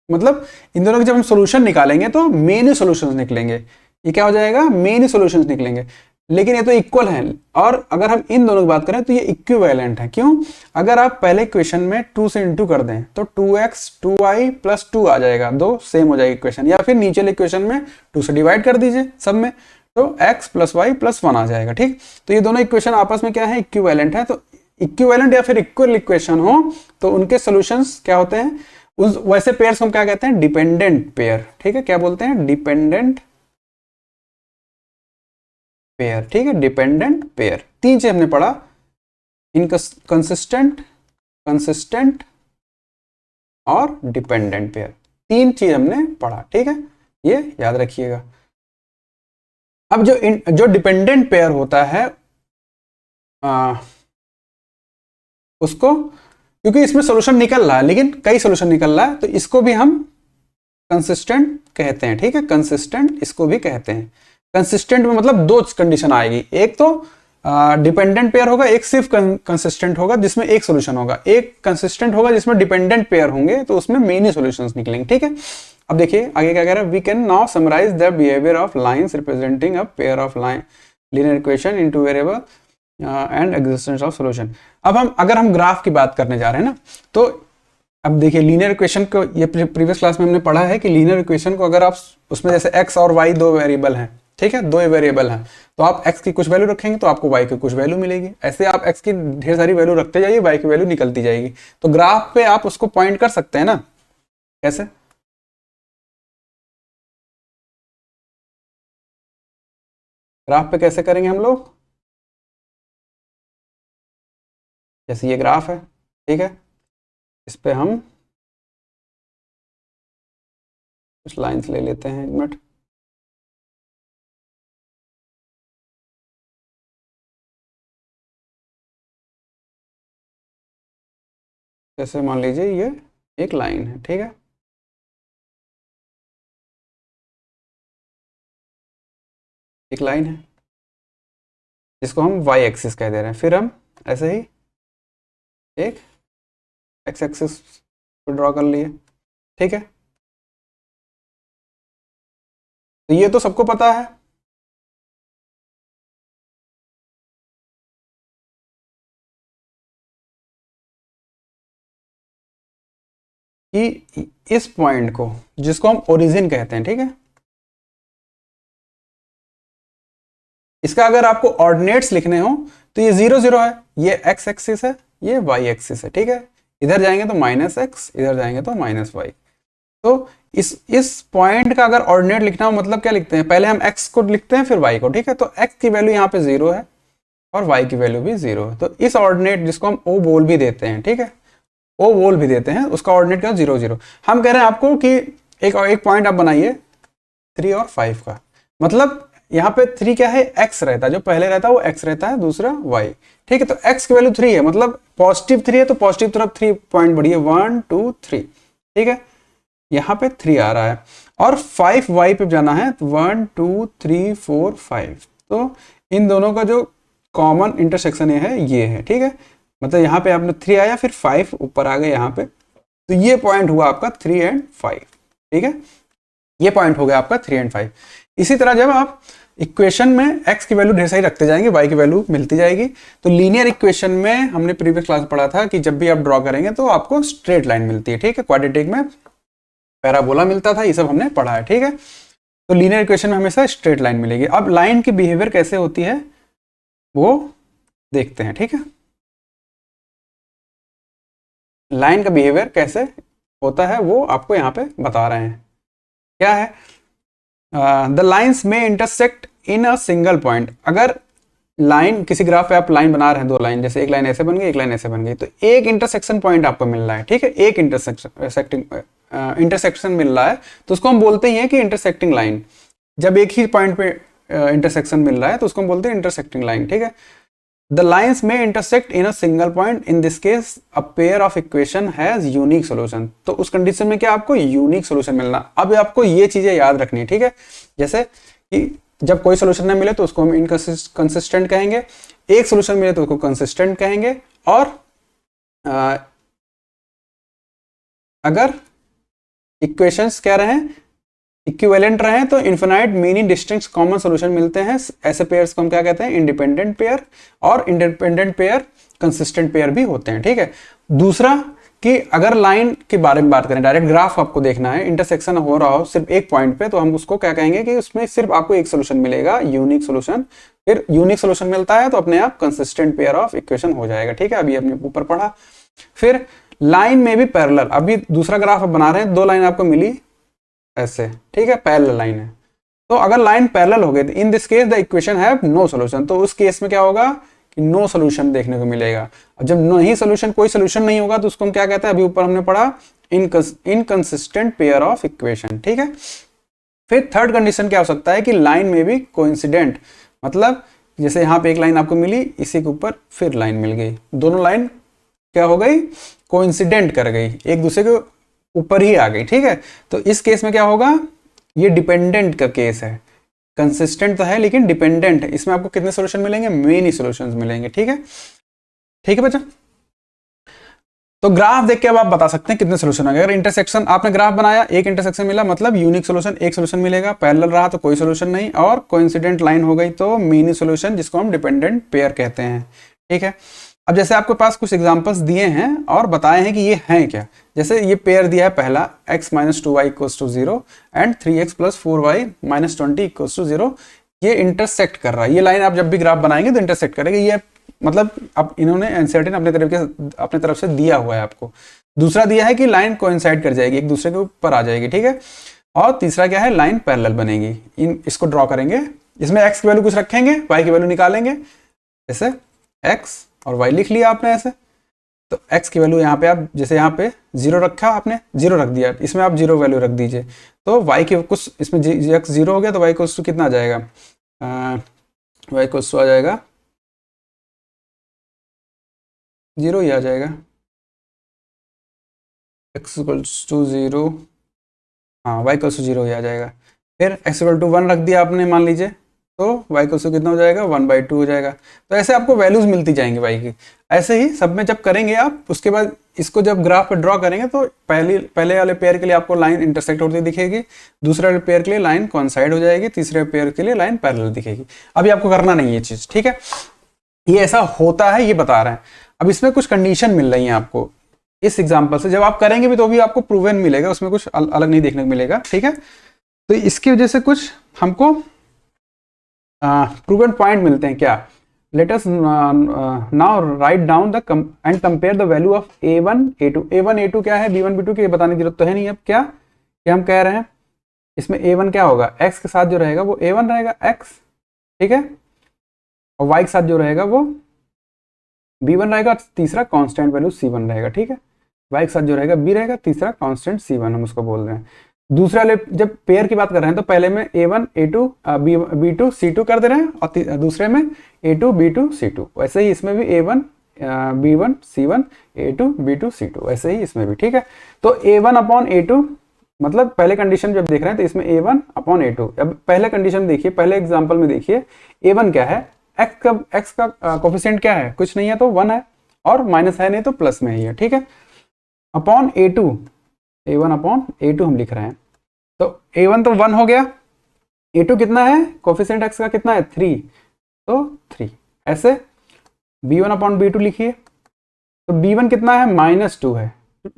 मतलब इन दोनों के जब हम सॉल्यूशन निकालेंगे तो मेन सॉल्यूशंस निकलेंगे। ये क्या हो जाएगा? मेन सॉल्यूशंस निकलेंगे, लेकिन ये तो इक्वल है। और अगर हम इन दोनों की बात करें तो ये इक्विवेलेंट है। क्यों? अगर आप पहले इक्वेशन में 2 से इंटू कर दें तो 2x 2y प्लस 2 आ जाएगा, दो सेम हो जाएगी इक्वेशन, या फिर नीचे इक्वेशन में 2 से डिवाइड कर दीजिए सब में, तो x प्लस वाई प्लस 1 आ जाएगा। ठीक, तो ये दोनों इक्वेशन आपस में क्या है? इक्विवेलेंट है। तो इक्विवेलेंट या फिर इक्वल इक्वेशन हो तो उनके सॉल्यूशंस क्या होते हैं? उस वैसे पेयर्स हम क्या कहते हैं? Dependent pair. ठीक है, क्या बोलते हैं? Dependent pair. ठीक है, डिपेंडेंट पेयर। तीन चीज हमने पढ़ा, इनकंसिस्टेंट, कंसिस्टेंट और डिपेंडेंट पेयर। तीन चीज हमने पढ़ा। ठीक है, ये याद रखिएगा। अब जो डिपेंडेंट पेयर होता है उसको, क्योंकि इसमें सॉल्यूशन निकल रहा है, लेकिन कई सॉल्यूशन निकल रहा है, तो इसको भी हम कंसिस्टेंट कहते हैं। ठीक है, कंसिस्टेंट इसको भी कहते हैं। कंसिस्टेंट में मतलब दो कंडीशन आएगी, एक तो डिपेंडेंट पेयर होगा, एक सिर्फ कंसिस्टेंट होगा जिसमें एक सॉल्यूशन होगा, एक कंसिस्टेंट होगा जिसमें डिपेंडेंट पेयर होंगे, तो उसमें मेनी सॉल्यूशंस निकलेंगे। ठीक है, अब देखिए आगे क्या कह रहा है? We can now summarise the behaviour of lines representing a pair of line linear equation in two variable and existence of solution. अब अगर हम ग्राफ की बात करने जा रहे हैं ना, तो अब देखिए लीनियर इक्वेशन को, ये प्रीवियस क्लास में हमने पढ़ा है कि लीनियर इक्वेशन को अगर आप उसमें जैसे x और y दो वेरिएबल हैं, ठीक है, दो वेरिएबल हैं, तो आप x की कुछ वैल्यू रखेंगे तो आपको y की कुछ वैल्यू मिलेगी। ऐसे आप x की ढेर सारी वैल्यू रखते जाइए, y की वैल्यू निकलती जाएगी। तो ग्राफ पे आप उसको पॉइंट कर सकते हैं ना, कैसे? ग्राफ पे कैसे करेंगे हम लोग? जैसे ये ग्राफ है, ठीक है, इस पे हम कुछ लाइंस ले लेते हैं, एक मिनट। जैसे मान लीजिए ये एक लाइन है, ठीक है, एक लाइन है जिसको हम वाई एक्सिस कह दे रहे हैं। फिर हम ऐसे ही एक एक्स एक्सिस को ड्रॉ कर लिए, ठीक है। तो ये तो सबको पता है कि इस पॉइंट को, जिसको हम ओरिजिन कहते हैं, ठीक है, इसका अगर आपको ऑर्डिनेट्स लिखने हो तो ये 0 0 है, ये एक्स एक्सिस है, ये वाई एक्सिस है, ठीक है। इधर जाएंगे तो माइनस एक्स, इधर जाएंगे तो माइनस वाई। तो इस पॉइंट का अगर ऑर्डिनेट लिखना हो मतलब क्या लिखते हैं, पहले हम एक्स को लिखते हैं फिर वाई को, ठीक है। तो एक्स की वैल्यू यहाँ पे 0 है और वाई की वैल्यू भी 0 है। तो इस ऑर्डिनेट, जिसको हम ओ बोल भी देते हैं, ठीक है, ओ बोल भी देते हैं, उसका ऑर्डिनेट क्या 0 0। हम कह रहे हैं आपको कि एक पॉइंट आप बनाइए 3 और 5 का, मतलब यहाँ पे 3 क्या है, x रहता है, जो पहले रहता है वो x रहता है, दूसरा y, ठीक है। तो x की वैल्यू 3 है, मतलब पॉजिटिव 3 है, तो पॉजिटिव तरफ 3 पॉइंट बढ़िए, 1 2 3, ठीक है। यहाँ पे 3 आ रहा है और 5 y पे जाना है, तो 1 2 3 4 5। तो इन दोनों का जो कॉमन इंटरसेक्शन ये है, ठीक है। मतलब यहाँ पे आपने 3 आया, फिर 5 ऊपर आ गए यहाँ पे, तो ये पॉइंट हुआ आपका 3 एंड 5, ठीक है। ये पॉइंट हो गया आपका 3 एंड 5। इसी तरह जब आप इक्वेशन में x की वैल्यू ढेर सारी रखते जाएंगे, y की वैल्यू मिलती जाएगी। तो लीनियर इक्वेशन में हमने प्रीवियस क्लास पढ़ा था कि जब भी आप ड्रॉ करेंगे तो आपको स्ट्रेट लाइन मिलती है, ठीक है। क्वाड्रेटिक में पैराबोला मिलता था, ये सब हमने पढ़ा है, ठीक है। तो लीनियर इक्वेशन में हमेशा स्ट्रेट लाइन मिलेगी। अब लाइन की बिहेवियर कैसे होती है वो देखते हैं, ठीक है। लाइन का बिहेवियर कैसे होता है वो आपको यहाँ पे बता रहे हैं। क्या है, द लाइन्स में intersect in a single point. अगर लाइन, किसी ग्राफ पे आप लाइन बना रहे हैं, दो लाइन, जैसे एक लाइन ऐसे बन गई, एक लाइन ऐसे बन गई, तो एक इंटरसेक्शन पॉइंट आपको मिल रहा है, ठीक है, एक इंटरसेक्शन मिल रहा है, तो उसको हम बोलते ही हैं कि इंटरसेक्टिंग लाइन। जब एक ही पॉइंट पे इंटरसेक्शन मिल रहा है तो उसको हम बोलते हैं इंटरसेक्टिंग लाइन, ठीक है। द लाइन्स में intersect in a single point, in this case a pair of equation has unique solution. तो उस कंडीशन में क्या आपको यूनिक सोल्यूशन मिलना। अब आपको ये चीजें याद रखनी है, ठीक है। जैसे कि जब कोई सोल्यूशन ना मिले तो उसको हम इनकंसिस्टेंट कहेंगे, एक सोल्यूशन मिले तो उसको कंसिस्टेंट कहेंगे, और अगर इक्वेशंस क्या रहे, इक्विवेलेंट रहे, तो infinite mini distinct common solution मिलते हैं। ऐसे पेयर्स को हम क्या कहते हैं, इंडिपेंडेंट पेयर। और इंडिपेंडेंट पेयर कंसिस्टेंट पेयर भी होते हैं, ठीक है। दूसरा कि अगर लाइन के बारे में बात करें, डायरेक्ट ग्राफ आपको देखना है, इंटरसेक्शन हो रहा हो सिर्फ एक पॉइंट पे, तो हम उसको क्या कहेंगे कि उसमें सिर्फ आपको एक सोल्यूशन मिलेगा, यूनिक सोल्यूशन। फिर यूनिक सोल्यूशन मिलता है तो अपने आप कंसिस्टेंट पेयर ऑफ इक्वेशन हो जाएगा, ठीक है। अभी अपने ऊपर पढ़ा। फिर लाइन में भी पैरेलल, अभी दूसरा ग्राफ आप बना रहे हैं, दो लाइन आपको मिली ऐसे, ठीक है, पैरेलल लाइन है। तो अगर लाइन पैरेलल हो गई तो in this case the equation have no solution, तो उस केस में क्या होगा कि नो सोल्यूशन देखने को मिलेगा। और जब नहीं सोल्यूशन, कोई सोल्यूशन नहीं होगा, तो उसको हम क्या कहते हैं, अभी ऊपर हमने पढ़ा, इनकंसिस्टेंट पेयर ऑफ इक्वेशन, ठीक है। फिर थर्ड कंडीशन क्या हो सकता है कि लाइन में भी कोइंसिडेंट, मतलब जैसे यहाँ पे एक लाइन आपको मिली, इसी के ऊपर फिर लाइन मिल गई, दोनों लाइन क्या हो गई, कोइंसिडेंट कर गई, एक दूसरे के ऊपर ही आ गई, ठीक है। तो इस केस में क्या होगा, ये डिपेंडेंट का केस है, कंसिस्टेंट तो है लेकिन डिपेंडेंट है। इसमें आपको कितने सॉल्यूशन मिलेंगे, मेनी सॉल्यूशंस मिलेंगे, ठीक है। ठीक है बच्चा, तो ग्राफ देख के अब आप बता सकते हैं कितने सोल्यूशन आ गए। अगर इंटरसेक्शन आपने ग्राफ बनाया, एक इंटरसेक्शन मिला, मतलब यूनिक सोल्यूशन, एक सोल्यूशन मिलेगा। पैरेलल रहा तो कोई सोल्यूशन नहीं, और कोइंसिडेंट लाइन हो गई तो मेनी सोल्यूशन, जिसको हम डिपेंडेंट पेयर कहते हैं, ठीक है। अब जैसे आपके पास कुछ एग्जांपल्स दिए हैं और बताए हैं कि ये हैं क्या। जैसे ये पेयर दिया है पहला, x minus 2y equals to 0 and 3x plus 4y minus 20 equals to 0। ये इंटरसेक्ट कर रहा है, ये लाइन आप जब भी ग्राफ बनाएंगे तो इंटरसेक्ट करेगी। ये मतलब अब इन्होंने एनसीईआरटी ने अपने तरफ से दिया हुआ है आपको। दूसरा दिया है कि लाइन कोइंसाइड कर जाएगी, एक दूसरे के ऊपर आ जाएगी, ठीक है। और तीसरा क्या है, लाइन पैरेलल बनेगी। इसको ड्रॉ करेंगे, इसमें x की वैल्यू कुछ रखेंगे, y की वैल्यू निकालेंगे, जैसे x और y लिख लिया आपने ऐसे। तो x की वैल्यू यहाँ पे आप, जैसे यहाँ पे 0 रखा, आपने 0 रख दिया, इसमें आप 0 वैल्यू रख दीजिए। तो y की कुछ, इसमें x 0 हो गया तो y को कितना आ जाएगा, y को आ जाएगा 0 ही आ जाएगा। एक्स इक्वल्स टू 0, हाँ y इक्वल्स टू 0 ही आ जाएगा। फिर x इक्वल टू 1 रख दिया आपने मान लीजिए, तो y इक्वल्स टू कितना हो जाएगा 1/2 हो जाएगा। तो ऐसे आपको वैल्यूज मिलती जाएंगी y की। ऐसे ही सब में जब करेंगे आप, उसके बाद इसको जब ग्राफ पे ड्रॉ करेंगे तो पहले वाले पेयर के लिए आपको लाइन इंटरसेक्ट होती दिखेगी, दूसरे वाले पेयर के लिए लाइन कॉन्साइड हो जाएगी, तीसरे पेयर के लिए लाइन पैरेलल दिखेगी। अभी आपको करना नहीं ये चीज, ठीक है, ये ऐसा होता है ये बता रहे हैं। अब इसमें कुछ कंडीशन मिल रही है आपको इस एग्जांपल से, जब आप करेंगे भी तो भी आपको प्रूवन मिलेगा, उसमें कुछ अलग नहीं देखने को मिलेगा, ठीक है। तो इसकी वजह से कुछ हमको प्रूवन पॉइंट मिलते हैं। क्या, let us now write down the end compare the value of a1 a2। a1 a2 क्या है, b1 b2 की बताने की जरूरत तो है नहीं। अब क्या हम कह रहे हैं, इसमें a1 क्या होगा, x के साथ जो रहेगा वो a1 रहेगा x, ठीक है, और y के साथ जो रहेगा वो b1 रहेगा, तीसरा कांस्टेंट वैल्यू c1 रहेगा, ठीक है। y के साथ जो रहेगा b रहेगा, तीसरा कांस्टेंट c1 हम उसको बोल रहे हैं। दूसरा वाले जब पेयर की बात कर रहे हैं तो पहले में a1 a2 b2 c2 कर दे रहे हैं, और दूसरे में a2 b2 c2। वैसे ही इसमें भी a1 b1 c1 a2 b2 c2, वैसे ही इसमें भी, ठीक है। तो a1 अपॉन a2 मतलब पहले कंडीशन जब देख रहे हैं तो इसमें a1 अपॉन a2। अब पहले कंडीशन देखिए, पहले एग्जाम्पल में देखिए, a1 क्या है, x का कोफिशिएंट क्या है, कुछ नहीं है तो 1 है, और माइनस है नहीं तो प्लस में ही है, ठीक है। Upon a2, a1 upon a2 हम लिख रहे हैं, तो a1 तो 1 हो गया, a2 कितना है, कोफिशिएंट x का कितना है 3, तो 3। ऐसे b1 अपॉन b2 लिखिए, तो b1 कितना है -2 है,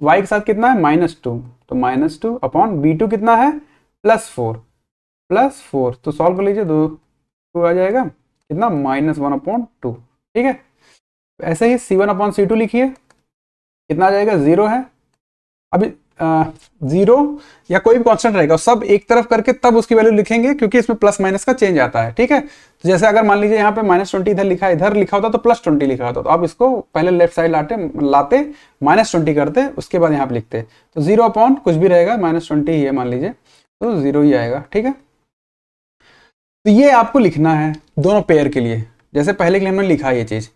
y के साथ कितना है -2, तो -2 अपॉन b2 कितना है +4 तो सॉल्व कर लीजिए, 2 आ जाएगा, कितना -1/2, ठीक है। ऐसे ही c1 अपॉन c2 लिखिए, कितना आ जाएगा 0 है। अभी 0 या कोई भी कांस्टेंट रहेगा सब एक तरफ करके तब उसकी वैल्यू लिखेंगे, क्योंकि इसमें प्लस माइनस का चेंज आता है, ठीक है। तो जैसे अगर मान लीजिए यहाँ पे -20 इधर लिखा है, इधर लिखा होता तो +20 लिखा होता, तो आप इसको पहले लेफ्ट साइड लाते -20 करते, उसके बाद यहाँ पे लिखते, तो 0 अपॉन कुछ भी रहेगा -20 ही है मान लीजिए, तो 0 ही आएगा, ठीक है। तो ये आपको लिखना है दोनों पेयर के लिए, जैसे पहले के लिए हमने लिखा ये चीज,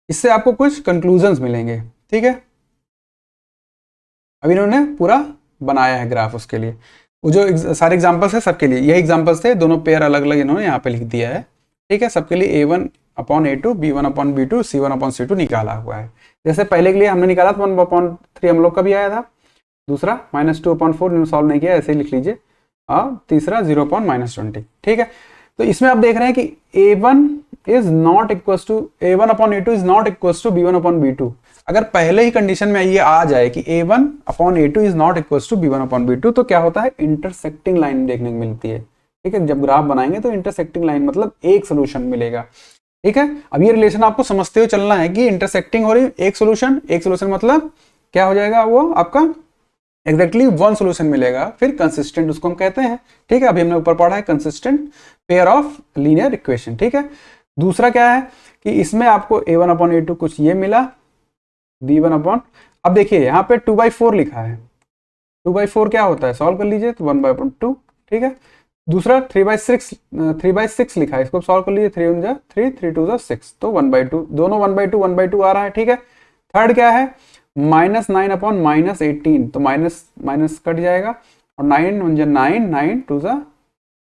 इससे आपको कुछ कंक्लूजन्स मिलेंगे, ठीक है। अभी इन्होंने पूरा बनाया है ग्राफ उसके लिए, वो जो सारे एग्जांपल्स है सबके लिए यही एग्जांपल्स थे, दोनों पेयर अलग अलग इन्होंने यहाँ पे लिख दिया है, ठीक है। सबके लिए a1 upon a2 b1 upon b2 c1 upon c2 निकाला हुआ है। जैसे पहले के लिए हमने निकाला था 1/3 हम लोग का भी आया था, दूसरा -2/4 सॉल्व नहीं किया, ऐसे ही लिख लीजिए, और तीसरा 0/20, ठीक है। तो इसमें आप देख रहे हैं कि a1 is not equal to a1 upon a2 is not equal to b1 upon b2। अगर पहले ही कंडीशन में ये आ जाए कि a1 upon a2 is not equal to b1 upon b2, तो क्या होता है, इंटरसेक्टिंग लाइन देखने को मिलती है, ठीक है। जब ग्राफ बनाएंगे तो इंटरसेक्टिंग लाइन मतलब एक सोल्यूशन मिलेगा, ठीक है। अब ये रिलेशन आपको समझते हुए चलना है कि इंटरसेक्टिंग हो रही, एक सोल्यूशन मतलब क्या हो जाएगा, वो आपका एग्जैक्टली वन सोल्यूशन मिलेगा, फिर कंसिस्टेंट उसको हम कहते हैं, ठीक है। अभी हमने ऊपर पढ़ा है consistent pair of linear equation, ठीक है। दूसरा क्या है कि इसमें आपको a1 अपॉन a2 कुछ ये मिला, b1 अपॉन, अब देखिए यहाँ पे 2/4 लिखा है, 2/4 क्या होता है, सॉल्व कर लीजिए, तो 1/2, ठीक है। दूसरा 3/6 लिखा है, इसको सॉल्व कर लीजिए, 3 1 3 3 2 6, तो 1/2, दोनों 1/2 आ रहा है, ठीक है। थर्ड क्या है, -9 अपॉन -18, तो माइनस कट जाएगा, और 9 1 9 9 2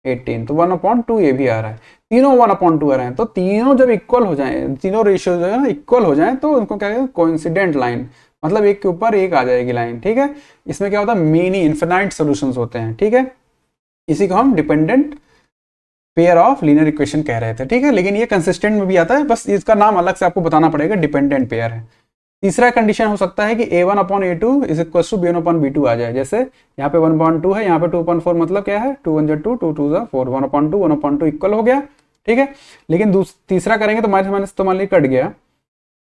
18, तो 1/2 ये भी आ रहा है, तीनों 1/2 आ रहे हैं। तो तीनों जब इक्वल हो जाए, तीनों रेशियो जो है ना इक्वल हो जाए, तो उनको क्या कहते हैं, कोइंसिडेंट लाइन, मतलब एक के ऊपर एक आ जाएगी लाइन, ठीक है। इसमें क्या होता है, मेनी इन्फिनाइट सॉल्यूशंस होते हैं, ठीक है। इसी को हम dependent pair of linear equation कह रहे थे, ठीक है। लेकिन ये कंसिस्टेंट में भी आता है, बस इसका नाम अलग से आपको बताना पड़ेगा, डिपेंडेंट पेयर है। तीसरा कंडीशन हो सकता है कि a1 upon a2 is equal to b1 upon b2 आ जाए, जैसे यहाँ पे 1/2 है, यहाँ पे 2/4, मतलब क्या है, 2 1 2 2 2 4, 1/2 इक्वल हो गया, ठीक है। लेकिन तीसरा करेंगे तो माइनस तो मान लीजिए कट गया,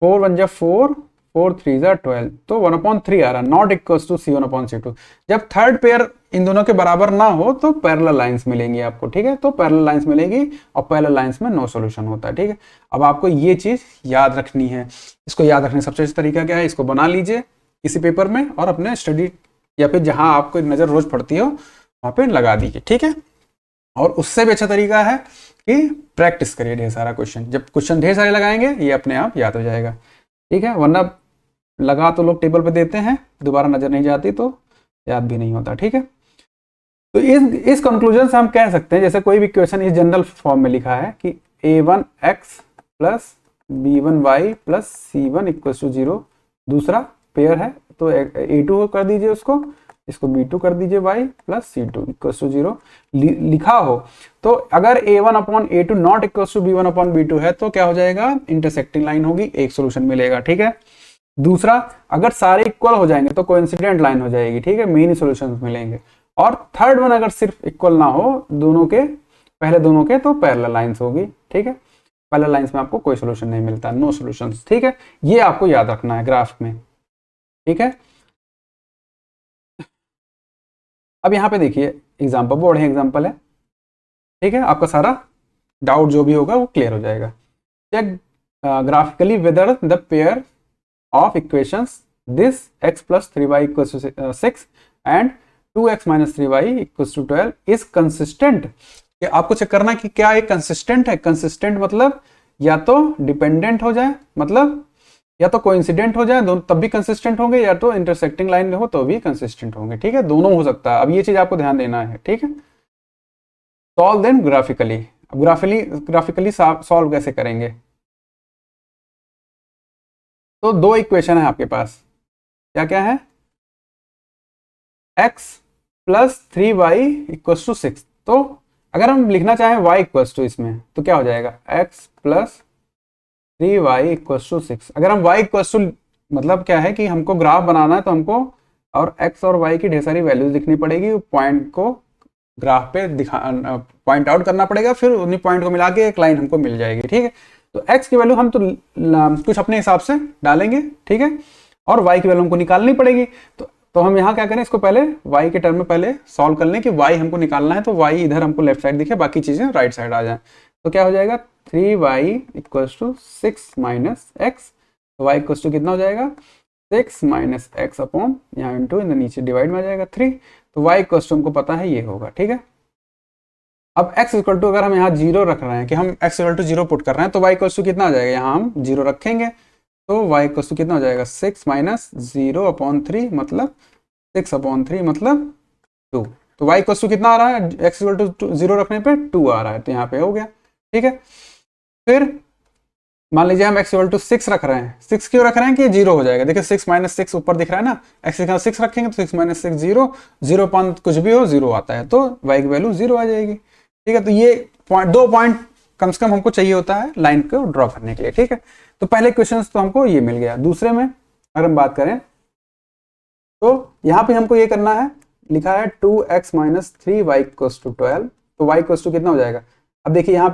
4 1 4 4 3 12, तो 1/3 आ रहा, not equal to c1 upon c2। जब थर्ड पेयर इन दोनों के बराबर ना हो तो पैरेलल लाइंस मिलेंगी आपको, ठीक है। तो पैरेलल लाइंस मिलेगी, और पैरेलल लाइंस में नो सॉल्यूशन होता है, ठीक है। अब आपको ये चीज याद रखनी है, इसको याद रखने सबसे अच्छा तरीका क्या है, इसको बना लीजिए किसी पेपर में, और अपने स्टडी या फिर जहां आपको नजर रोज पड़ती हो वहां पे लगा दीजिए, ठीक है। और उससे भी अच्छा तरीका है कि प्रैक्टिस करिए ढेर सारा क्वेश्चन, जब क्वेश्चन ढेर सारे लगाएंगे ये अपने आप याद हो जाएगा, ठीक है। वरना लगा तो लोग टेबल पे देते हैं, दोबारा नजर नहीं जाती तो याद भी नहीं होता, ठीक है। तो इस कंक्लूजन से हम कह सकते हैं, जैसे कोई भी इक्वेशन इस जनरल फॉर्म में लिखा है कि a1x plus b1y plus c1 equal to 0, दूसरा पेयर है तो a2 कर दीजिए उसको, इसको b2 कर दीजिए y plus c2 equal to 0 लिखा हो, तो अगर a1 upon a2 not equal to b1 upon b2 है तो क्या हो जाएगा, इंटरसेक्टिंग लाइन होगी, एक सोल्यूशन मिलेगा, ठीक है। दूसरा, अगर सारे इक्वल हो जाएंगे तो कोइंसिडेंट लाइन हो जाएगी, ठीक है, मेन सोल्यूशन मिलेंगे। और थर्ड वन अगर सिर्फ इक्वल ना हो दोनों के, पहले दोनों के, तो पैरेलल लाइंस होगी, ठीक है। पैरेलल लाइंस में आपको कोई सोल्यूशन नहीं मिलता, नो सोल्यूशन, ठीक है। ये आपको याद रखना है ग्राफ में, ठीक है। अब यहाँ पे देखिए एग्जाम्पल, बोर्ड है एग्जाम्पल है, ठीक है, आपका सारा डाउट जो भी होगा वो क्लियर हो जाएगा। Check graphically whether the pair of equations this x plus 3y equals to 6 and 2x minus 3y equals to 12 is consistent। कि आपको चेक करना कि क्या ये कंसिस्टेंट है। कंसिस्टेंट मतलब या तो डिपेंडेंट हो जाए, मतलब या तो कोइंसिडेंट हो जाए, दोनों तब भी कंसिस्टेंट होंगे, या तो इंटरसेक्टिंग लाइन हो तो भी कंसिस्टेंट होंगे, ठीक है, दोनों हो सकता है। अब ये चीज आपको ध्यान देना है, ठीक है। Solve then graphically. अब ग्राफिकली सॉल्व कैसे करेंगे, तो दो इक्वेशन है आपके पास, क्या क्या है, x plus 3y equals to 6। तो अगर हम लिखना चाहें y इक्वल्स टू इसमें तो क्या हो जाएगा, x plus 3y equals to 6। अगर हम y इक्वल्स टू, मतलब क्या है कि हमको ग्राफ बनाना है तो हमको और x और y की ढेर सारी वैल्यूज लिखनी पड़ेगी, पॉइंट को ग्राफ पे दिखा पॉइंट आउट करना पड़ेगा, फिर उन्हीं पॉइंट को मिला के एक लाइन हमको मिल जाएगी, ठीक है। तो x की वैल्यू हम तो कुछ अपने हिसाब से डालेंगे, ठीक है, और y की वैल्यू हमको निकालनी पड़ेगी। तो हम यहाँ क्या करें, इसको पहले y के टर्म में पहले सॉल्व कर लें कि y हमको निकालना है, तो y इधर हमको लेफ्ट साइड दिखे, बाकी चीजें राइट साइड आ जाए। तो क्या हो जाएगा, 3y equals to 6 minus x, तो y इक्वल्स टू कितना हो जाएगा, 6 माइनस एक्स अपॉन यहाँ इंटू इन नीचे डिवाइड में आ जाएगा 3। तो y इक्वल्स टू हमको पता है ये होगा, ठीक है। अब x इक्वल टू अगर हम यहाँ जीरो रख रहे हैं कि हम x equal to zero put कर रहे हैं तो y इक्वल्स टू कितना आ जाएगा, यहाँ हम जीरो रखेंगे तो y इक्वल्स टू कितना हो जाएगा, 6 माइनस 0 अपॉन 3 मतलब 6 अपॉन 3 मतलब 2। तो y इक्वल्स टू कितना आ रहा है, x इक्वल टू 0 रखने पे 2 आ रहा है, तो यहाँ पे हो गया, ठीक है। फिर मान लीजिए हम x इक्वल टू 6 रख रहे हैं, 6 क्यों रख रहे हैं कि जीरो हो जाएगा, देखिए 6 माइनस 6 ऊपर दिख रहा है ना, x की 6 रखेंगे तो 6 माइनस 6 जीरो, 0 पॉइंट कुछ भी हो जीरो आता है, तो y की वैल्यू जीरो आ जाएगी, ठीक है। तो ये पॉइंट, दो पॉइंट कम से कम हमको चाहिए होता है लाइन को ड्रॉ करने के लिए, ठीक है। तो पहले क्वेश्चन तो हमको ये मिल गया। दूसरे में अगर हम बात करें तो यहाँ पे हमको ये करना है, लिखा है 2x minus 3y equals to 12, तो y इक्वल्स टू कितना हो जाएगा। अब देखिए यहाँ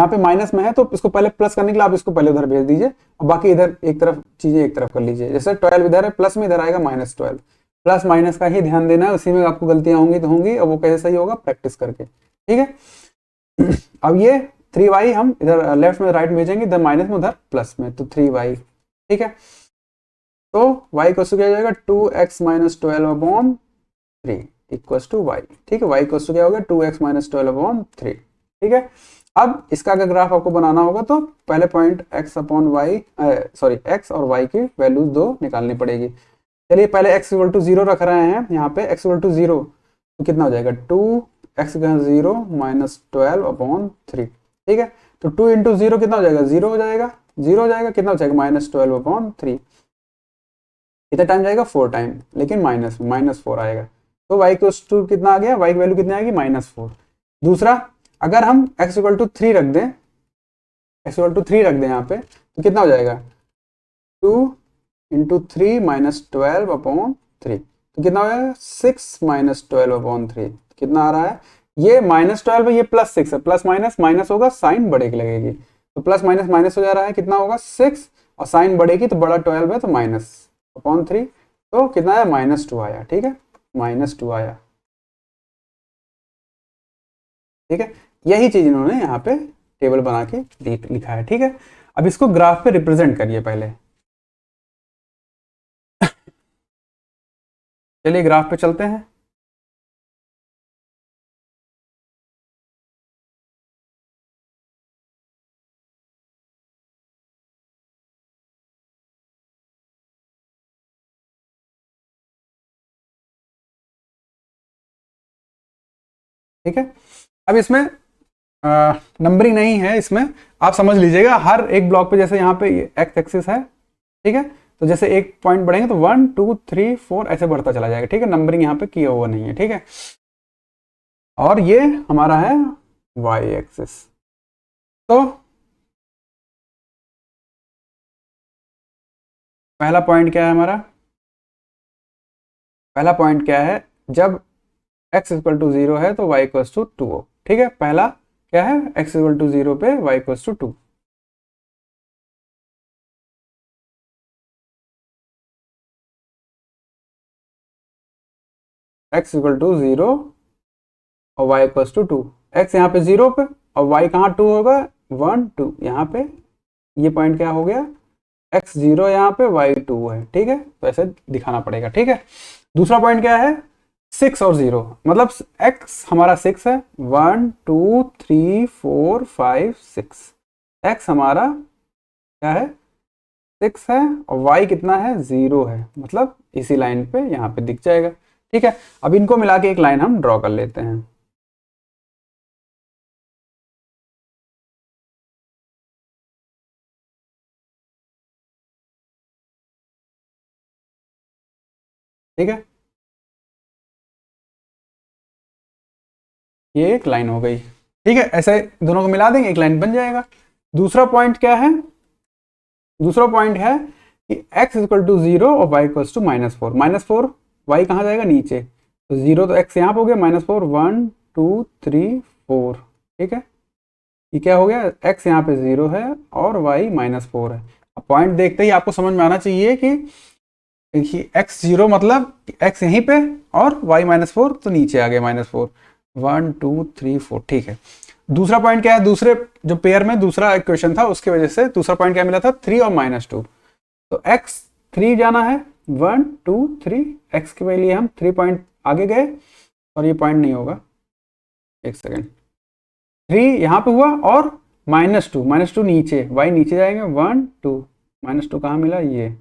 पे माइनस में है तो इसको पहले प्लस करने के लिए आप इसको पहले उधर भेज दीजिए, और बाकी इधर एक तरफ चीजें एक तरफ कर लीजिए। जैसे 12 इधर है प्लस में, इधर आएगा माइनस 12, प्लस माइनस का ही ध्यान देना है, उसी में आपको गलतियां होंगी तो होंगी, और वो कैसे सही होगा प्रैक्टिस करके, ठीक है। अब ये 3y हम इधर लेफ्ट में राइट में भेजेंगे, इधर माइनस में उधर प्लस में, तो 3y, ठीक है। तो y को क्या हो जाएगा, 2x minus 12 upon 3 equals to y, ठीक है। y इक्वल्स टू क्या होगा, 2x माइनस 12 अपॉन 3, ठीक है। अब इसका अगर ग्राफ आपको बनाना होगा तो पहले point x upon y, sorry x और y की वैल्यूज दो निकालनी पड़ेगी। चलिए पहले x इक्वल टू 0 रख रहे हैं, यहाँ पे x इक्वल टू 0 तो कितना हो जाएगा, 2x 0 माइनस 12 अपॉन 3, ठीक है। तो 2 इंटू 0 कितना हो जाएगा, 0 हो जाएगा, 0 हो जाएगा, कितना हो जाएगा, माइनस 12 अपॉन 3, कितना टाइम जाएगा, 4 टाइम, लेकिन माइनस 4 आएगा। तो y इक्वल टू कितना आ गया, y की वैल्यू कितनी आएगी, -4। दूसरा, अगर हम x इक्वल टू 3 रख दें, x इक्वल टू 3 रख दें यहाँ पे, तो कितना हो जाएगा, 2 इंटू 3 माइनस 12 अपॉन 3, तो कितना हो जाएगा, 6 माइनस 12 अपॉन 3, कितना आ रहा है, ये -12 है, ये +6 है, प्लस माइनस माइनस होगा, साइन बढ़े की लगेगी, तो प्लस माइनस माइनस हो जा रहा है, कितना होगा 6, और साइन बढ़ेगी तो बड़ा 12 है तो माइनस अपॉन 3, तो कितना है, -2 आया, ठीक है, -2 आया, ठीक है। यही चीज इन्होंने यहाँ पे टेबल बना के लिखा है, ठीक है। अब इसको ग्राफ पे रिप्रेजेंट करिए पहले। चलिए ग्राफ पे चलते हैं। ठीक है। अब इसमें नंबरिंग नहीं है, इसमें आप समझ लीजिएगा हर एक ब्लॉक पे, जैसे यहाँ पे एक्स एक्सिस है, ठीक है, तो जैसे एक पॉइंट बढ़ेंगे तो 1 2 3 4 ऐसे बढ़ता चला जाएगा, ठीक है। नंबरिंग यहाँ पे किया हुआ नहीं है, ठीक है। और ये हमारा है वाई एक्सिस। तो पहला पॉइंट क्या है हमारा, पहला पॉइंट क्या है, जब x इक्वल टू 0 है तो y इक्वल टू 2 हो, ठीक है। पहला क्या है, x इक्वल टू 0 पे y equal to 2। x equal to 0 और y इक्वल टू 2। x यहाँ पे 0 पे और y कहाँ 2 होगा, 1 2, यहाँ पे ये पॉइंट क्या हो गया, x 0 यहाँ पे y 2 है, ठीक है। तो ऐसे दिखाना पड़ेगा, ठीक है। दूसरा पॉइंट क्या है, 6 और 0, मतलब x हमारा 6 है, 1 2 3 4 5 6, x हमारा क्या है 6 है और y कितना है 0 है, मतलब इसी लाइन पे यहाँ पे दिख जाएगा, ठीक है। अब इनको मिला के एक लाइन हम ड्रॉ कर लेते हैं। ठीक है, ये एक लाइन हो गई, ठीक है। ऐसे दोनों को मिला देंगे एक लाइन बन जाएगा। दूसरा पॉइंट क्या है, दूसरा पॉइंट है कि x इक्वल टू 0 और y इक्वल टू -4, -4 y कहाँ जाएगा नीचे, तो 0 तो x यहाँ पे हो गया, -4 1 2 3 4, ठीक है। ये क्या हो गया, x यहाँ पे 0 है और y -4 है। अब पॉइंट देखते ही आपको समझ में आना चाहिए कि x 0 मतलब x यहीं पे और y -4 तो नीचे आ गया -4, 1 2 3 4, ठीक है। दूसरा पॉइंट क्या है, दूसरे जो पेयर में दूसरा इक्वेशन था उसकी वजह से दूसरा पॉइंट क्या मिला था, 3 और -2, तो x 3 जाना है, 1 2 3, x के लिए हम 3 पॉइंट आगे गए और ये पॉइंट नहीं होगा, एक सेकेंड, 3 यहाँ पे हुआ और -2 नीचे, y नीचे जाएंगे, 1 2, -2 कहाँ मिला, ये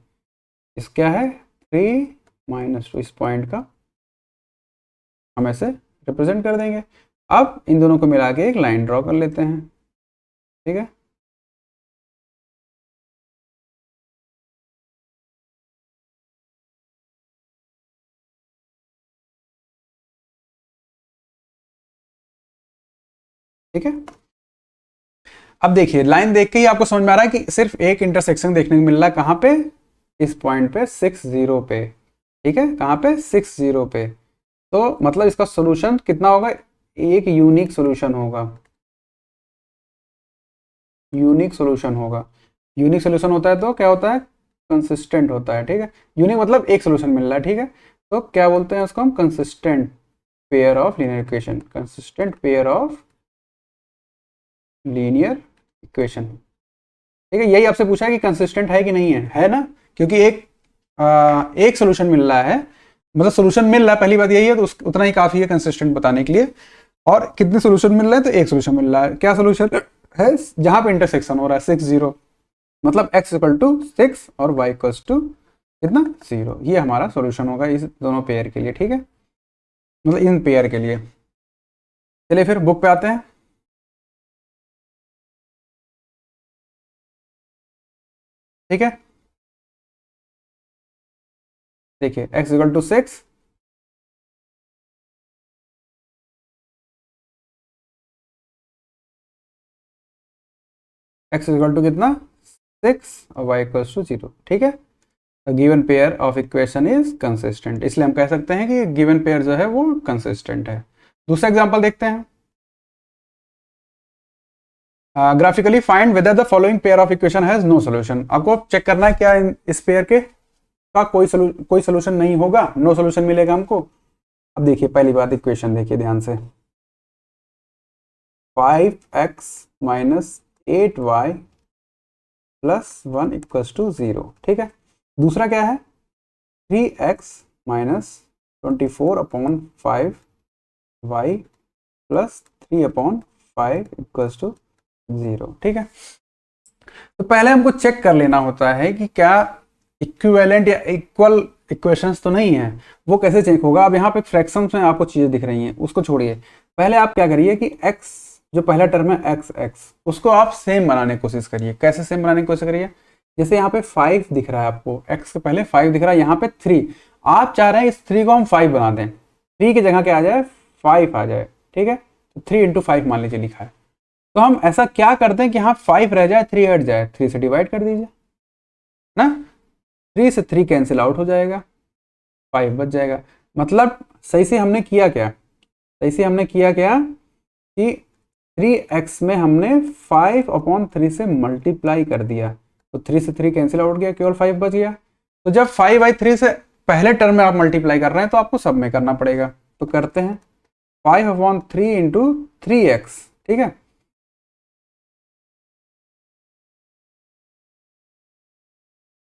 इस क्या है 3 -2, इस पॉइंट का हम ऐसे रिप्रेजेंट कर देंगे। अब इन दोनों को मिला के एक लाइन ड्रॉ कर लेते हैं, ठीक है। ठीक है, अब देखिए लाइन देख के ही आपको समझ में आ रहा है कि सिर्फ एक इंटरसेक्शन देखने को मिल रहा है, कहाँ पे, इस पॉइंट पे 6 0 पे, ठीक है, कहाँ पे 6 0 पे। तो मतलब इसका सोल्यूशन कितना होगा, एक यूनिक सोल्यूशन होगा, यूनिक सोल्यूशन होगा। यूनिक सोल्यूशन होता है तो क्या होता है, कंसिस्टेंट होता है, ठीक है। यूनिक मतलब एक सोल्यूशन मिल रहा है, ठीक है। तो क्या बोलते हैं उसको हम, consistent pair of linear equation, consistent pair of linear equation, ठीक है। यही आपसे पूछा है कि कंसिस्टेंट है कि नहीं है ना, क्योंकि एक सोल्यूशन मिल रहा है, मतलब सोल्यूशन मिल रहा है, पहली बात यही है, तो उतना ही काफी है कंसिस्टेंट बताने के लिए। और कितने सोल्यूशन मिल रहे हैं, तो एक सोल्यूशन मिल रहा है, क्या सोल्यूशन है, जहां पे इंटरसेक्शन हो रहा है 6 0, मतलब x इक्वल टू 6 और y इक्वल टू कितना 0, ये हमारा सोल्यूशन होगा इस दोनों पेयर के लिए, ठीक है, मतलब इन पेयर के लिए। चलिए फिर बुक पे आते हैं, ठीक है। देखिए x equal to 6, x equal to कितना 6 और y इक्वल टू 0, ठीक है। Given pair of equation is consistent, इसलिए हम कह सकते हैं कि गिवन पेयर जो है वो कंसिस्टेंट है। दूसरा एग्जांपल देखते हैं, graphically find whether the following pair of equation has no solution. आपको चेक करना है क्या इस पेयर के का कोई सोल्यूशन नहीं होगा, नो सोल्यूशन मिलेगा हमको। अब देखिए पहली बात, इक्वेशन देखिए ध्यान से, 5x minus 8y plus 1 equals to 0, ठीक है। दूसरा क्या है, 3x minus 24 upon 5y plus 3 upon 5 equals to 0, ठीक है। तो पहले हमको चेक कर लेना होता है कि क्या इक्विवेलेंट या इक्वल इक्वेशंस तो नहीं है। वो कैसे चेक होगा, अब यहाँ पे फ्रैक्शंस में आपको चीजें दिख रही हैं, उसको छोड़िए, पहले आप क्या करिए कि x जो पहला टर्म है x उसको आप सेम बनाने की कोशिश करिए। कैसे सेम बनाने की कोशिश करिए? जैसे यहाँ पे 5 दिख रहा है आपको, x के पहले 5 दिख रहा है, यहाँ पे 3, आप चाह रहे हैं इस 3 को हम 5 बना दें, 3 की जगह क्या आ जाए 5 आ जाए, ठीक है। तो 3 इंटू 5 मान लीजिए लिखा है, तो हम ऐसा क्या करते हैं कि यहाँ 5 रह जाए 3 हट जाए, 3 से डिवाइड कर दीजिए ना, 3 से 3 कैंसिल आउट हो जाएगा, 5 बच जाएगा। मतलब सही से हमने किया क्या, सही से हमने किया क्या कि 3x में हमने 5/3 से मल्टीप्लाई कर दिया, तो 3 से 3 कैंसिल आउट गया, केवल 5 बच गया। तो जब 5/3 से पहले टर्म में आप मल्टीप्लाई कर रहे हैं तो आपको सब में करना पड़ेगा, तो करते हैं 5/3 इंटू 3x, ठीक है।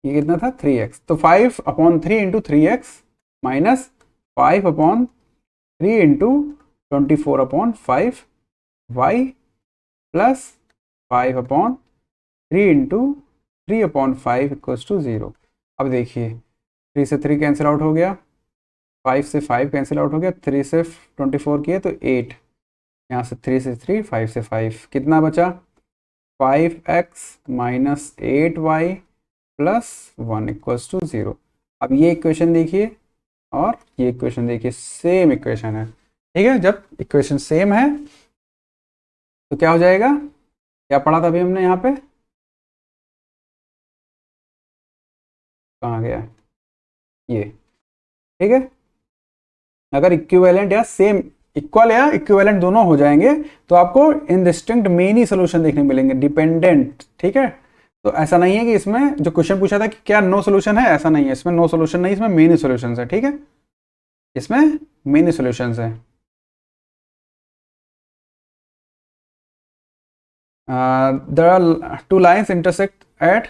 ये कितना था 3x, तो 5/3 into 3x minus 5/3 into 24/5 y plus 5/3 into 3/5 equals to 0। अब देखिए 3 से 3 कैंसिल आउट हो गया, 5 से 5 कैंसिल आउट हो गया, 3 से 24 किए तो 8, यहाँ से 3 से 3, 5 से 5, कितना बचा 5x minus 8y plus 1 equals to 0। अब ये इक्वेशन देखिए और ये इक्वेशन देखिए, सेम इक्वेशन है, ठीक है। जब इक्वेशन सेम है तो क्या हो जाएगा, क्या पढ़ा था अभी हमने यहाँ पे, कहाँ गया ये, ठीक है। अगर इक्विवेलेंट या सेम, इक्वल या इक्विवेलेंट दोनों हो जाएंगे तो आपको इनडिस्टिंक्ट मेनी सोल्यूशन देखने मिलेंगे, डिपेंडेंट, ठीक है। तो ऐसा नहीं है कि इसमें जो क्वेश्चन पूछा था कि क्या नो सोल्यूशन है, ऐसा नहीं है, इसमें नो सोल्यूशन नहीं, इसमें मेनी सोल्यूशन है, ठीक है, इसमें मेनी सोल्यूशन है। there are 2 lines intersect at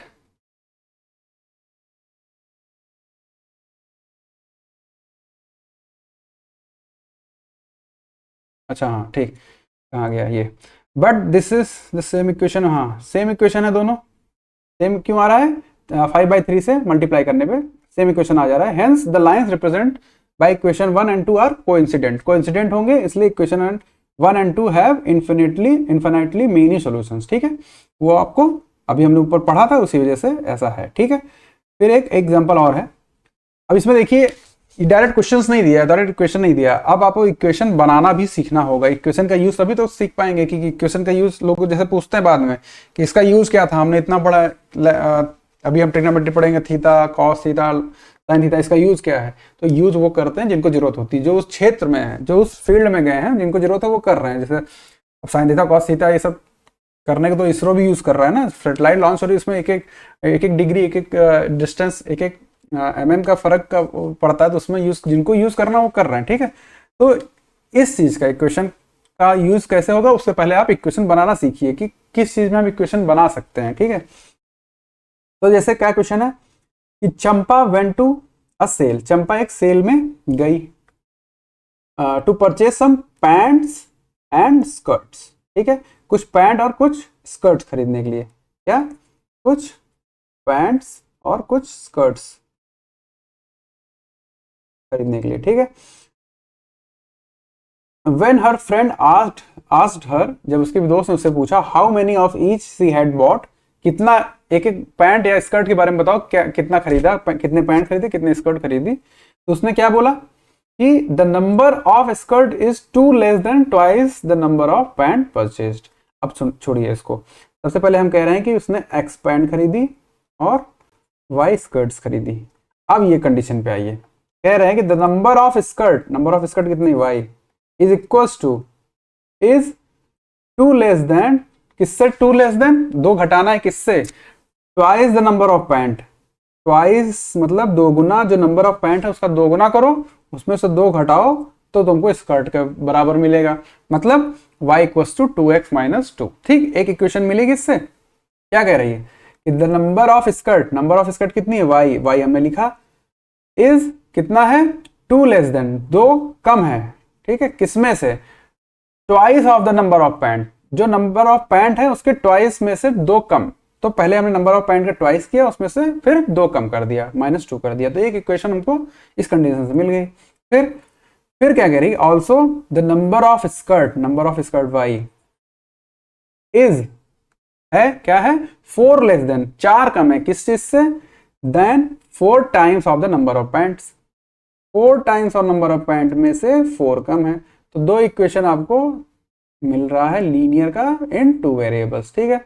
अच्छा हाँ ठीक, कहाँ गया ये, but this is the same equation, हाँ सेम इक्वेशन है दोनों, सेम क्यों आ रहा है 5/3 से मल्टीप्लाई करने पे सेम इक्वेशन आ जा रहा है, hence the lines represent by equation 1 and 2 are coincident होंगे, इसलिए इक्वेशन 1 and 2 have infinitely many solutions, ठीक है। वो आपको अभी हमने ऊपर पढ़ा था उसी वजह से ऐसा है, ठीक है। फिर एक एग्जांपल और है, अब इसमें देखिए डायरेक्ट क्वेश्चंस नहीं दिया, डायरेक्ट इक्वेशन नहीं दिया, अब आपको इक्वेशन बनाना भी सीखना होगा, इक्वेशन का यूज तभी तो सीख पाएंगे कि इक्वेशन का यूज लोग जैसे पूछते हैं बाद में कि इसका यूज क्या था, हमने इतना पढ़ा, अभी हम ट्रिग्नोमेट्री पढ़ेंगे, theta cos theta sine theta, इसका यूज क्या है, तो यूज वो करते हैं जिनको जरूरत होती है, जो उस क्षेत्र में है, जो उस फील्ड में गए हैं, जिनको जरूरत है वो कर रहे हैं। जैसे साइन थीटा कॉस थीटा ये सब करने को तो इसरो भी यूज कर रहा है ना, फ्लैट लॉन्च, और इसमें एक एक डिग्री, एक डिस्टेंस, एक mm का फर्क का पड़ता है, तो उसमें यूज जिनको यूज करना वो कर रहे हैं, ठीक है। तो इस चीज का इक्वेशन का यूज कैसे होगा, उससे पहले आप इक्वेशन बनाना सीखिए कि किस चीज में हम इक्वेशन बना सकते हैं, ठीक है। तो जैसे क्या क्वेश्चन है कि Champa went to a sale, Champa एक सेल में गई to purchase some pants and skirts, ठीक है, कुछ पैंट और कुछ स्कर्ट्स खरीदने के लिए, क्या कुछ पैंट्स और कुछ स्कर्ट्स खरीदने के लिए, ठीक है। When her friend asked her, जब उसके दोस्त ने उससे पूछा how many of each she had bought, कितना एक एक पैंट या स्कर्ट के बारे में बताओ, क्या कितना खरीदा, कितने पैंट खरीदे, कितने स्कर्ट खरीदी, तो उसने क्या बोला कि the number of skirt is 2 less than twice the number of pant purchased। अब छोड़िए इसको, सबसे पहले हम कह रहे हैं कि उसने x पैंट खरीदी और y स्कर्ट्स खरीदी। अब ये कंडीशन पे आइए, कह रहे हैं कि द नंबर ऑफ स्कर्ट कितनी y is equals two is 2 less than, किससे 2 लेस देन, 2 घटाना है किससे, twice the number of pant, twice मतलब 2 गुना, जो नंबर ऑफ पैंट है उसका 2 गुना करो, उसमें से 2 घटाओ तो तुमको स्कर्ट के बराबर मिलेगा, मतलब y equals to 2x minus 2, ठीक। एक इक्वेशन मिलेगी इससे, क्या कह रही है कि द नंबर ऑफ स्कर्ट कितनी है y हमने लिखा, इज कितना है 2 लेस देन, 2 कम है, ठीक है, किसमें से, twice of the number of pant, जो नंबर ऑफ पैंट है उसके ट्वाइस में से 2 कम, तो पहले हमने नंबर ऑफ पैंट का ट्वाइस किया, उसमें से फिर 2 कम कर दिया, -2 कर दिया, तो एक इक्वेशन हमको इस कंडीशन से मिल गई। फिर फिर क्या कह रही, also the number of skirt y is, है क्या है, 4 लेस देन, 4 कम है किस चीज से, then 4 times of the number of pants, 4 times of number of pant में से 4 कम है। तो दो इक्वेशन आपको मिल रहा है लीनियर का इन 2 वेरिएबल्स, ठीक है।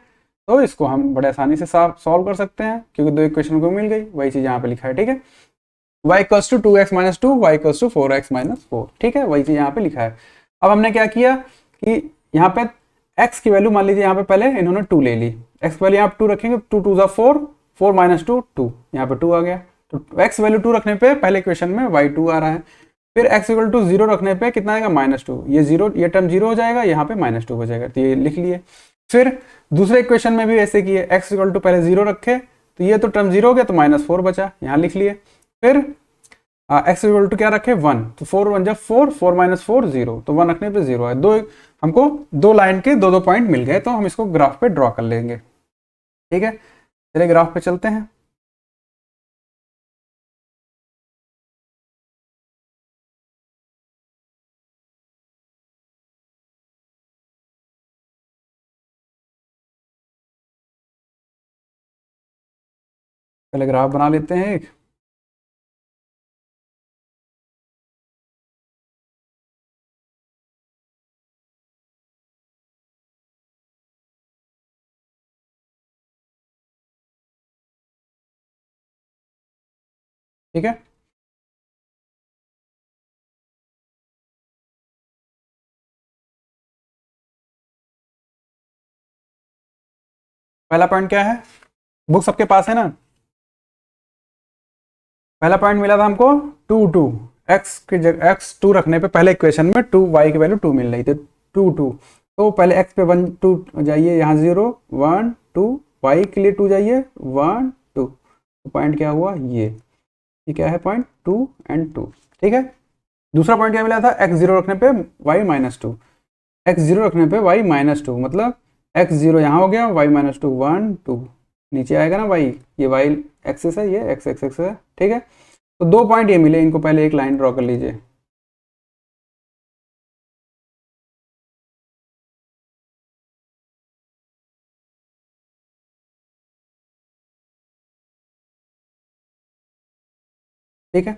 तो इसको हम बड़े आसानी से सॉल्व कर सकते हैं क्योंकि दो इक्वेशन को मिल गई, वही चीज यहाँ पे लिखा है, ठीक है। y equals to 2x minus 2, y equals to 4x minus 4, ठीक है, वही चीज यहाँ पे लिखा है। अब हमने क्या किया कि यहाँ पे x की वैल्यू मान लीजिए, यहाँ पे पहले इन्होंने 2 ले ली, x की वैल्यू यहाँ पे 2 रखेंगे, 2 2 जा 4, 4 माइनस 2 2, यहाँ पे 2 आ गया। तो x वैल्यू 2 रखने पे पहले इक्वेशन में y2 आ रहा है, फिर x इक्वल टू 0 रखने पे कितना आएगा, -2, ये 0, ये टर्म 0 हो जाएगा, यहाँ पे -2 हो जाएगा, तो ये लिख लिए। फिर दूसरे इक्वेशन में भी ऐसे किए, x इक्वल टू पहले 0 रखे तो ये तो टर्म 0 हो गया, तो -4 बचा, यहाँ लिख लिए। फिर x इक्वल टू क्या रखे, 1, तो 4 1 जा 4, 4 माइनस 4 0, तो 1 रखने पे 0 है। दो हमको दो लाइन के दो पॉइंट मिल गए, तो हम इसको ग्राफ पे ड्रॉ कर लेंगे, ठीक है। चलिए ग्राफ पे चलते हैं। पहले ग्राफ बना लेते हैं एक, ठीक है। पहला पॉइंट क्या है, बुक सबके पास है ना। पहला पॉइंट मिला था हमको 2 2, एक्स की जगह एक्स 2 रखने पे पहले इक्वेशन में 2 वाई की वैल्यू 2 मिल रही थी, 2 2, तो पहले एक्स पे 1 2 जाइए, यहाँ 0 1 2, वाई के लिए 2 जाइए 1 2, तो पॉइंट क्या हुआ, ये क्या है, पॉइंट 2 एंड 2, ठीक है। दूसरा पॉइंट क्या मिला था, एक्स 0 रखने पे वाई -2, एक्स 0 रखने पे वाई -2, मतलब एक्स 0 यहाँ हो गया, वाई -2 1 2, नीचे आएगा ना वाई, ये वाई एक्सिस है, ये एक्स एक्सिस है, ठीक है। तो दो पॉइंट ये मिले, इनको पहले एक लाइन ड्रॉ कर लीजिए, ठीक है।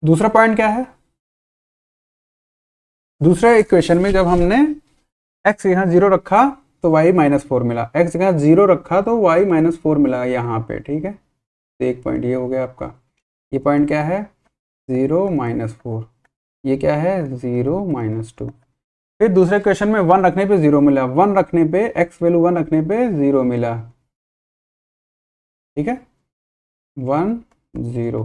दूसरा पॉइंट क्या है, दूसरे इक्वेशन में जब हमने एक्स यहाँ 0 रखा तो वाई -4 मिला, एक्स यहाँ 0 रखा तो वाई -4 मिला यहाँ पे, ठीक है। तो एक पॉइंट ये हो गया आपका, ये पॉइंट क्या है, 0 -4, ये क्या है 0 -2। फिर दूसरे क्वेश्चन में 1 रखने पे 0 मिला, 1 रखने पे एक्स वैल्यू 1 रखने पे 0 मिला, ठीक है, 1 0।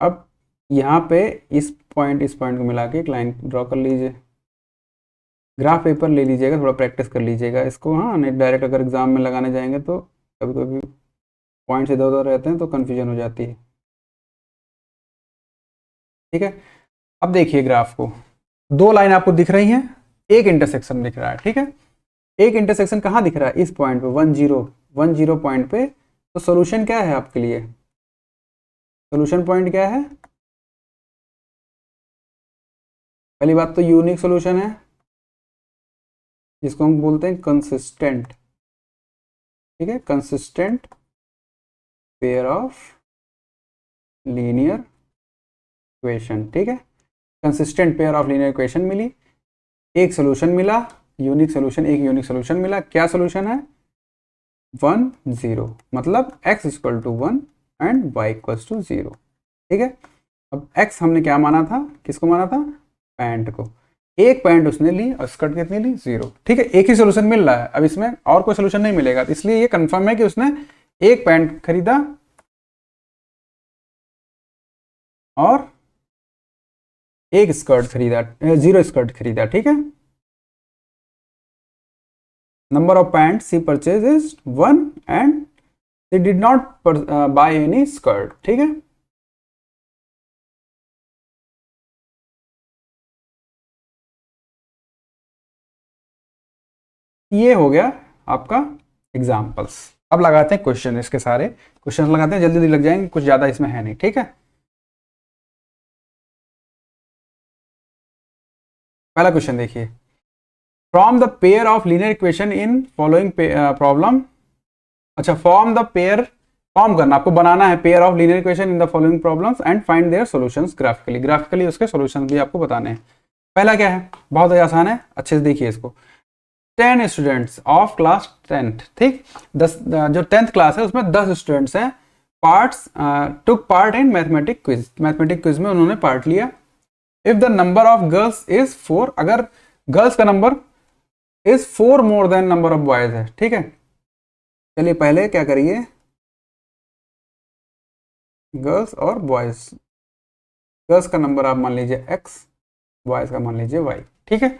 अब यहाँ पे इस पॉइंट को मिला के एक लाइन ड्रॉ कर लीजिए, ग्राफ पेपर ले लीजिएगा, थोड़ा प्रैक्टिस कर लीजिएगा इसको, हाँ नहीं डायरेक्ट अगर एग्जाम में लगाने जाएंगे तो कभी कभी पॉइंट्स इधर उधर रहते हैं तो कन्फ्यूजन हो जाती है, ठीक है। अब देखिए ग्राफ को, दो लाइन आपको दिख रही हैं, एक इंटरसेक्शन दिख रहा है, ठीक है। एक इंटरसेक्शन कहाँ दिख रहा है, इस पॉइंट पे 1 0 पॉइंट पे। तो सोल्यूशन क्या है आपके लिए, सोल्यूशन पॉइंट क्या है, पहली बात तो यूनिक सोल्यूशन है जिसको हम बोलते हैं कंसिस्टेंट, ठीक है, consistent pair of linear equation, ठीक है। Consistent pair of linear equation मिली, एक सोल्यूशन मिला, यूनिक सोल्यूशन, एक यूनिक सोल्यूशन मिला। क्या सोल्यूशन है, 1 0, मतलब x equal to 1 and y equal to 0, ठीक है। अब x हमने क्या माना था, किसको माना था, पैंट को, एक पैंट उसने ली और स्कर्ट कितनी ली, 0, ठीक है। एक ही सोल्यूशन मिल रहा है, अब इसमें और कोई सोल्यूशन नहीं मिलेगा, इसलिए ये कंफर्म है कि उसने एक पैंट खरीदा और एक स्कर्ट खरीदा, 0 स्कर्ट खरीदा, ठीक है। Number of pants he purchases 1 and he did not buy any skirt, ठीक है। ये हो गया आपका एग्जाम्पल्स। अब लगाते हैं क्वेश्चन, इसके सारे क्वेश्चन लगाते हैं, जल्दी जल्दी लग जाएंगे, कुछ ज़्यादा इसमें है नहीं, ठीक है। पहला क्वेश्चन देखिए, from the pair of linear equation in following problem. अच्छा, फॉर्म द पेयर, फॉर्म करना, आपको बनाना है pair of linear equation in the following problems and find their solutions graphically. Graphically उसके सॉल्यूशंस भी आपको बताने हैं। पहला क्या है, बहुत ही आसान है, अच्छे से देखिए इसको। 10 स्टूडेंट्स ऑफ क्लास 10th, ठीक, 10 जो 10th क्लास है उसमें 10 स्टूडेंट्स हैं, parts took part in mathematic quiz. Mathematic quiz में उन्होंने पार्ट लिया। If the number of girls is 4, अगर गर्ल्स का number is 4 more than number of boys है, ठीक है। चलिए पहले क्या करिए, गर्ल्स और बॉयज, गर्ल्स का नंबर आप मान लीजिए x, बॉयज का मान लीजिए y, ठीक है।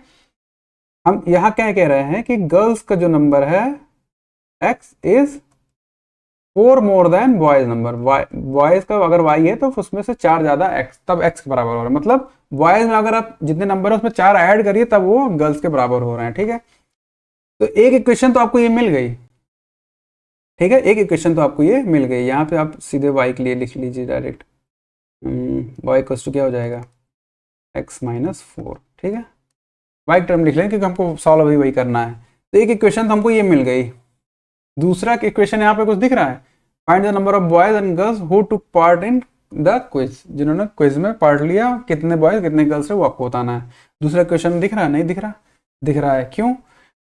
हम यहाँ क्या कह रहे हैं कि गर्ल्स का जो नंबर है x is 4 more than boys number, boys का अगर y है तो उसमें से 4 ज्यादा x, तब x के बराबर हो रहा है। मतलब बॉयज में अगर आप जितने नंबर है उसमें 4 ऐड करिए तब वो गर्ल्स के बराबर हो रहे हैं, ठीक है। तो एक इक्वेशन तो आपको ये मिल गई, ठीक है, एक इक्वेशन तो आपको ये मिल गई। यहाँ पे आप सीधे y के लिए लिख लीजिए डायरेक्ट, y इक्वल्स टू क्या हो जाएगा, x माइनस 4, ठीक है। y टर्म लिख लें क्योंकि हमको सॉल्व अभी वही करना है। तो एक इक्वेशन तो हमको ये मिल गई। दूसरा इक्वेशन यहाँ पे कुछ दिख रहा है, find the number of boys and girls who took part in the quiz, जिन्होंने क्विज में पार्ट लिया, कितने बॉयज कितने गर्ल्स है वो आपको बताना है। दूसरा क्वेश्चन दिख रहा है, नहीं दिख रहा, दिख रहा है, क्यों,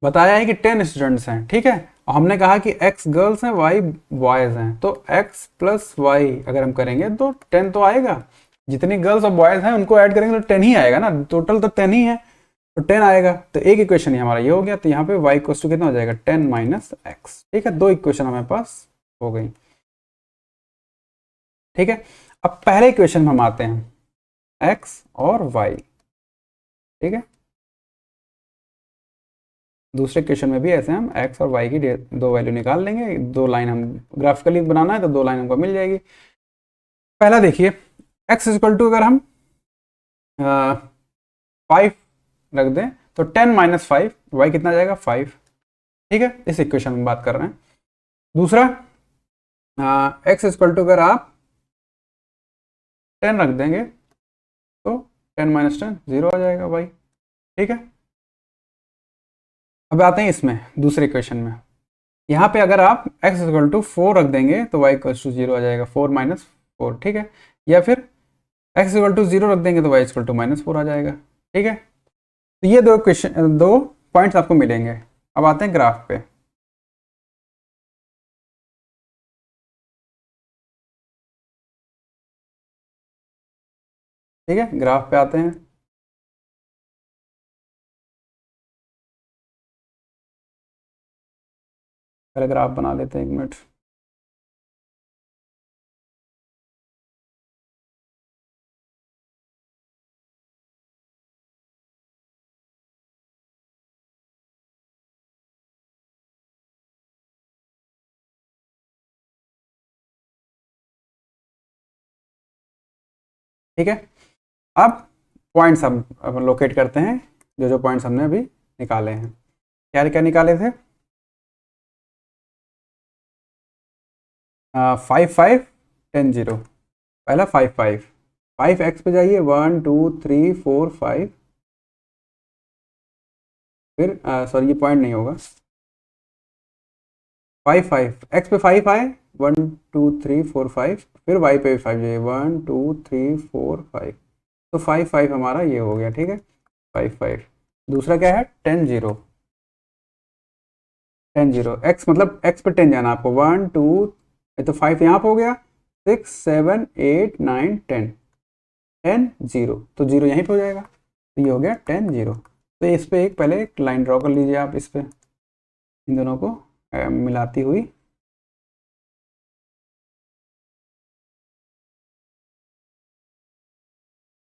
बताया है कि 10 स्टूडेंट्स हैं, ठीक है। और हमने कहा कि x गर्ल्स हैं y बॉयज हैं, तो x प्लस वाई अगर हम करेंगे तो 10 तो आएगा। जितनी गर्ल्स और बॉयज हैं उनको ऐड करेंगे तो 10 ही आएगा ना, टोटल तो 10 ही है, तो 10 आएगा। तो एक इक्वेशन ही हमारा ये हो गया। तो यहाँ पे y इक्वल्स टू कितना हो जाएगा, 10 माइनस एक्स, ठीक है। दो इक्वेशन हमारे पास हो गई, ठीक है। अब पहले इक्वेशन में हम आते हैं, x और y, ठीक है। दूसरे क्वेश्चन में भी ऐसे हम x और y की दो वैल्यू निकाल लेंगे, दो लाइन हम ग्राफिकली बनाना है तो दो लाइन हमको मिल जाएगी। पहला देखिए, x इक्वल टू अगर हम 5 रख दें तो 10 माइनस 5, y कितना जाएगा 5, ठीक है। इस इक्वेशन में बात कर रहे हैं। दूसरा x इक्वल टू अगर आप 10 रख देंगे तो 10 माइनस 10 0 आ जाएगा y, ठीक है। अब आते हैं इसमें दूसरे इक्वेशन में, यहाँ पे अगर आप x इक्वल टू 4 रख देंगे तो y इक्वल टू 0 आ जाएगा, 4 माइनस 4, ठीक है। या फिर x इक्वल टू 0 रख देंगे तो y इक्वल टू माइनस 4 आ जाएगा, ठीक है। तो ये दो क्वेश्चन, दो पॉइंट्स आपको मिलेंगे। अब आते हैं ग्राफ पे, ठीक है। ग्राफ पे आते हैं, पहले ग्राफ बना लेते हैं, 1 मिनट। ठीक है, अब पॉइंट्स हम लोकेट करते हैं, जो जो पॉइंट्स हमने अभी निकाले हैं। क्या क्या निकाले थे, 5 5 10 0। पहला 5 5, 5x पे जाइए, 1 2 3 4 5, फिर सॉरी ये पॉइंट नहीं होगा, 5 5 x पे 5 आए, 1 2 3 4 5, फिर y पे भी 5 जाइए, 1 2 3 4 5, तो 5 5 हमारा ये हो गया, ठीक है, 5 5। दूसरा क्या है, 10 0, 10 0 x मतलब x पे 10 जाना आपको, 1 2, तो 5 यहाँ पे हो गया, 6 7 8 9 10, 10 0, तो 0 यहीं पे हो जाएगा, तो ये हो गया 10 0। तो इस पे एक पहले एक लाइन ड्रॉ कर लीजिए आप, इस पे इन दोनों को मिलाती हुई,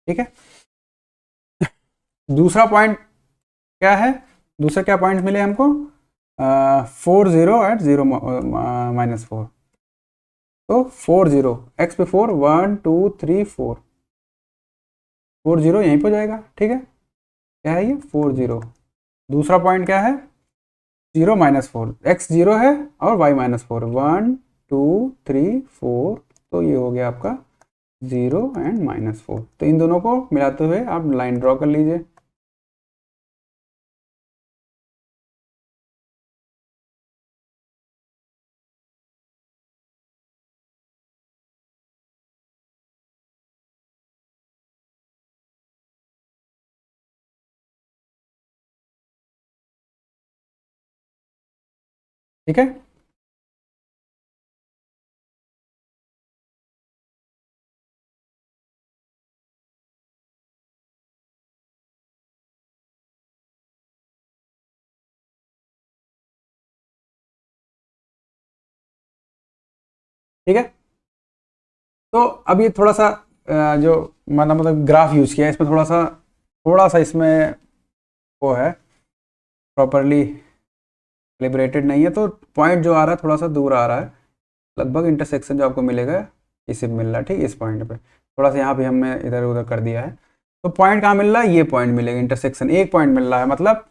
ठीक है। दूसरा पॉइंट क्या है, दूसरा क्या पॉइंट मिले हमको, 4 0 एट 0 माइनस 4, तो 4 0 x पे 4 1 2 3 4, 4 0 यहीं पर जाएगा, ठीक है। क्या है ये 4 0। दूसरा पॉइंट क्या है, 0 माइनस 4, x 0 है और y माइनस 4, 1 2 3 4, तो ये हो गया आपका 0 एंड माइनस 4। तो इन दोनों को मिलाते हुए आप लाइन ड्रॉ कर लीजिए, ठीक है। ठीक है, तो अब ये थोड़ा सा जो मतलब ग्राफ यूज किया है, इसमें थोड़ा सा इसमें वो है, प्रॉपरली कैलिब्रेटेड नहीं है, तो पॉइंट जो आ रहा है थोड़ा सा दूर आ रहा है, लगभग इंटरसेक्शन जो आपको मिलेगा इसे मिल रहा है, ठीक है, इस पॉइंट पे थोड़ा सा यहाँ पे हमने इधर उधर कर दिया है। तो पॉइंट कहाँ मिल रहा है, ये पॉइंट मिलेगा, इंटरसेक्शन एक पॉइंट मिल रहा है, मतलब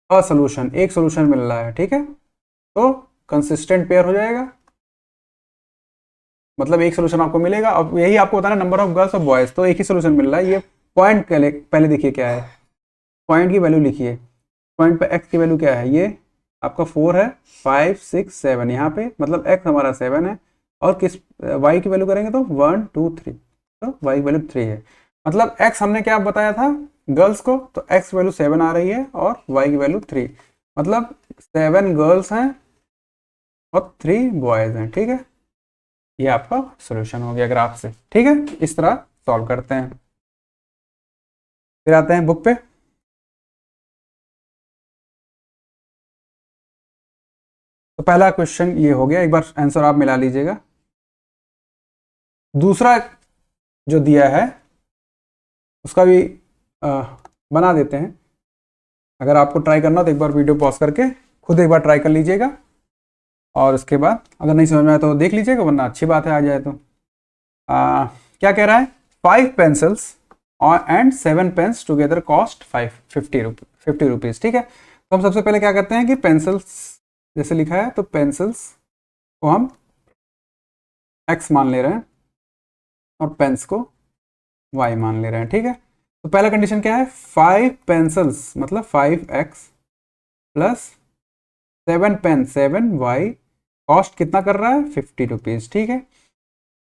अ सोल्यूशन, एक सोल्यूशन मिल रहा है, ठीक है। तो कंसिस्टेंट पेयर हो जाएगा, मतलब एक सोल्यूशन आपको मिलेगा। अब यही आपको बताना नंबर ऑफ गर्ल्स और बॉयज, तो एक ही सोल्यूशन मिल रहा है। ये पॉइंट पहले देखिए क्या है, पॉइंट की वैल्यू लिखिए, पॉइंट पे एक्स की वैल्यू क्या है, ये आपका 4 है, 5 6 7, यहाँ पे मतलब एक्स हमारा 7 है, और किस वाई की वैल्यू करेंगे तो 1 2 3, तो वाई की वैल्यू 3 है। मतलब एक्स हमने क्या बताया था गर्ल्स को, तो एक्स वैल्यू 7 आ रही है और वाई की वैल्यू 3, मतलब 7 गर्ल्स हैं और 3 बॉयज हैं, ठीक है। ये आपका सोल्यूशन हो गया ग्राफ से, ठीक है। इस तरह सॉल्व करते हैं। फिर आते हैं बुक पे। तो पहला क्वेश्चन ये हो गया, एक बार आंसर आप मिला लीजिएगा। दूसरा जो दिया है उसका भी बना देते हैं। अगर आपको ट्राई करना हो तो एक बार वीडियो पॉज करके खुद एक बार ट्राई कर लीजिएगा, और उसके बाद अगर नहीं समझ में आया तो देख लीजिएगा, वरना अच्छी बात है आ जाए तो। क्या कह रहा है, 5 pencils and 7 pens together cost 50 rupees, ठीक है। तो हम सबसे पहले क्या करते हैं कि पेंसिल्स जैसे लिखा है, तो पेंसिल्स को हम x मान ले रहे हैं और पेन्स को y मान ले रहे हैं, ठीक है। तो पहला कंडीशन क्या है, 5 पेंसिल्स मतलब 5x plus 7 pen 7y, cost कितना कर रहा है 50 रुपीज़, ठीक है।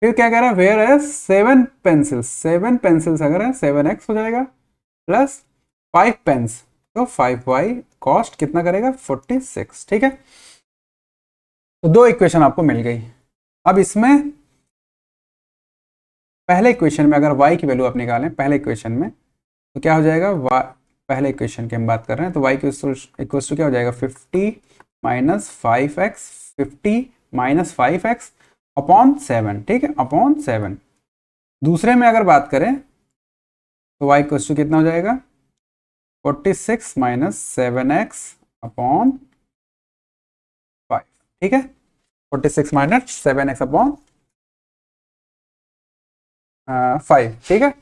फिर क्या कह रहा है, वेयर है 7 पेंसिल्स अगर है 7x हो जाएगा प्लस 5 पेन्स, तो 5y, कॉस्ट कितना करेगा 46, ठीक है। तो दो इक्वेशन आपको मिल गई। अब इसमें पहले इक्वेशन में अगर y की वैल्यू आप निकालें पहले इक्वेशन में, तो क्या हो जाएगा, पहले इक्वेशन की हम बात कर रहे हैं, तो y इक्वल्स टू क्या हो जाएगा 50 minus 5x, 50 minus 5x upon 7, ठीक है, अपॉन 7। दूसरे में अगर बात करें तो y इक्वल्स टू कितना हो जाएगा 46 माइनस 7x अपॉन 5, ठीक है, 46 माइनस 7x अपॉन 5, ठीक है।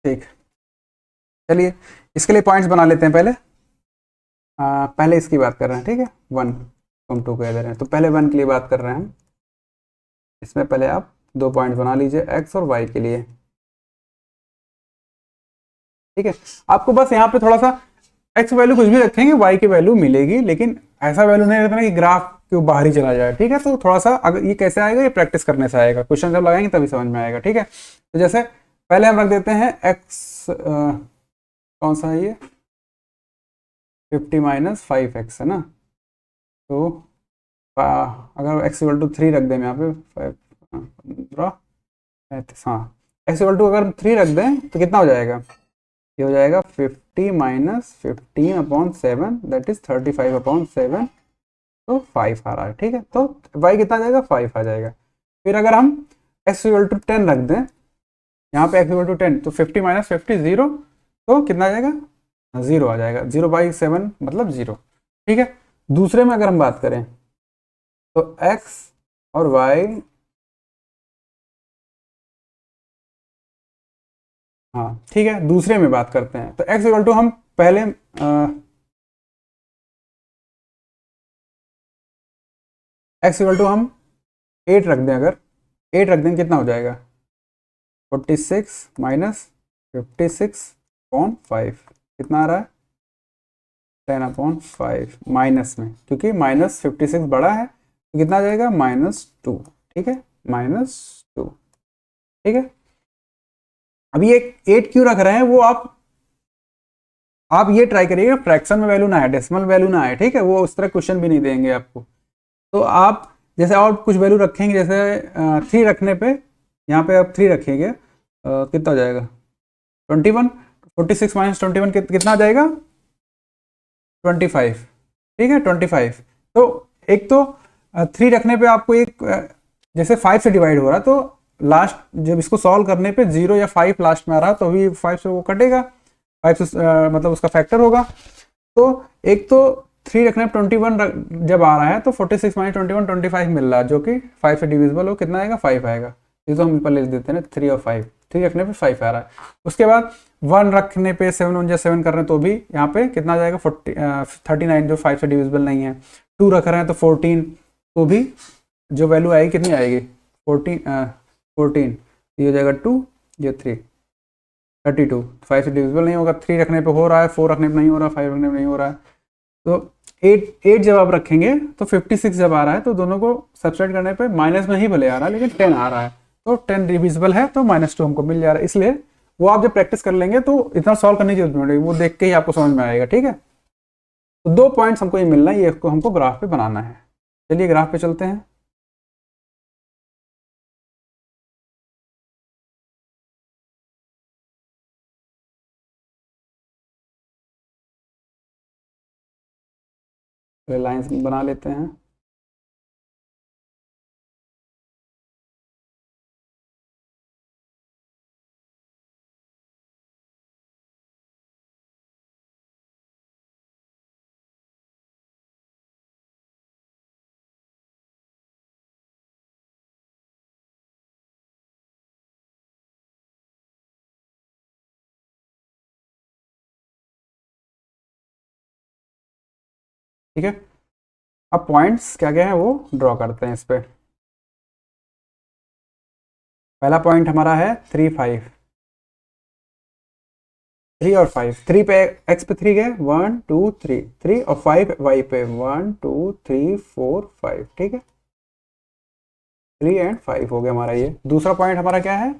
ठीक, चलिए इसके लिए पॉइंट्स बना लेते हैं पहले। पहले इसकी बात कर रहे हैं, ठीक है, 1 तुम 2 कह दे रहे हैं, तो पहले 1 के लिए बात कर रहे हैं। इसमें पहले आप 2 पॉइंट्स बना लीजिए x और y के लिए, ठीक है। आपको बस यहाँ पे थोड़ा सा x वैल्यू कुछ भी रखेंगे y की वैल्यू मिलेगी, लेकिन ऐसा वैल्यू नहीं रखना कि ग्राफ के बाहर ही चला जाए, ठीक है। तो थोड़ा सा अगर ये कैसे आएगा, ये प्रैक्टिस करने से आएगा, क्वेश्चन जब लगाएंगे तभी समझ में आएगा, ठीक है। तो जैसे पहले हम रख देते हैं x, कौन सा है ये 50 माइनस 5x है ना, तो अगर x इक्वल टू 3 रख दें यहाँ पे 15, हाँ x इक्वल टू अगर 3 रख दें तो कितना हो जाएगा, ये हो जाएगा 50 minus 15 upon 7, that is 35 upon 7, तो 5 आ रहा है, ठीक है। तो y कितना आ जाएगा 5 आ जाएगा। फिर अगर हम x इक्वल टू 10 रख दें, यहाँ पे x इक्वल टू 10, तो 50 माइनस 50 0, तो कितना आ जाएगा 0 आ जाएगा, 0/7 मतलब 0, ठीक है। दूसरे में अगर हम बात करें तो x और y, हाँ ठीक है, दूसरे में बात करते हैं, तो x इक्वल टू हम पहले x इक्वल टू हम 8 रख दें, अगर 8 रख दें कितना हो जाएगा 46 माइनस 56/5, कितना आ रहा है 10/5 माइनस में, क्योंकि माइनस 56 बड़ा है तो कितना आ जाएगा -2, ठीक है। -2। ठीक है, अब ये 8 क्यों रख रहे हैं, वो आप ये ट्राई करिएगा फ्रैक्शन में वैल्यू ना आए, डेसिमल वैल्यू ना आए। ठीक है, वो उस तरह क्वेश्चन भी नहीं देंगे आपको। तो आप जैसे और कुछ वैल्यू रखेंगे, जैसे 3 रखने पे, यहाँ पे आप 3 रखेंगे, कितना हो जाएगा 21, 46 माइनस 21 कितना आ जाएगा 25। ठीक है 25। तो एक तो 3 रखने पे आपको एक जैसे 5 से डिवाइड हो रहा है, तो लास्ट जब इसको सॉल्व करने पे 0 या 5 लास्ट में आ रहा है, तो अभी 5 से वो कटेगा, 5 से मतलब उसका फैक्टर होगा। तो एक तो 3 रखने पे 21 जब आ रहा है, तो 46 माइनस 21 25 मिल रहा है, जो कि 5 से डिविजिबल हो, कितना आएगा 5 आएगा। ये तो हम ऊपर लिख देते हैं ना 3 और 5, 3 रखने पे 5 आ रहा है। उसके बाद 1 रखने पे 7 1 7 कर रहे हैं, तो भी यहाँ पे कितना आ जाएगा 39, जो 5 से डिविजिबल नहीं है। 2 रख रहे हैं तो 14, तो भी जो वैल्यू आएगी कितनी आएगी 14, ये हो जाएगा 2, ये 3, 32। 5 से डिविजिबल नहीं होगा, 3 रखने पे हो रहा है, 4 रखने पे नहीं हो रहा, 5 रखने पे नहीं हो रहा है। तो 8 जब आप रखेंगे तो 56 जब आ रहा है, तो दोनों को सब्सट्रैक्ट करने पे माइनस में ही भले आ रहा है, लेकिन 10 आ रहा है, तो 10 डिविजिबल है, तो -2 हमको मिल जा रहा है। इसलिए वो आप जब प्रैक्टिस कर लेंगे तो इतना सॉल्व करने की जरूरत नहीं पड़ेगी, वो देख के ही आपको समझ में आएगा। ठीक है, तो 2 पॉइंट्स हमको ये मिलना है, ये हमको ग्राफ पे बनाना है। चलिए ग्राफ पे चलते हैं। लाइंस बना लेते हैं। ठीक है, अब पॉइंट्स क्या क्या है वो ड्रॉ करते हैं इस पे। पहला पॉइंट हमारा है 3 5, 3 और 5, 3 पे x पे 3 गए, 1 2 3, 3 और 5 y पे 1 2 3 4 5। ठीक है, 3 एंड 5 हो गया हमारा ये। दूसरा पॉइंट हमारा क्या है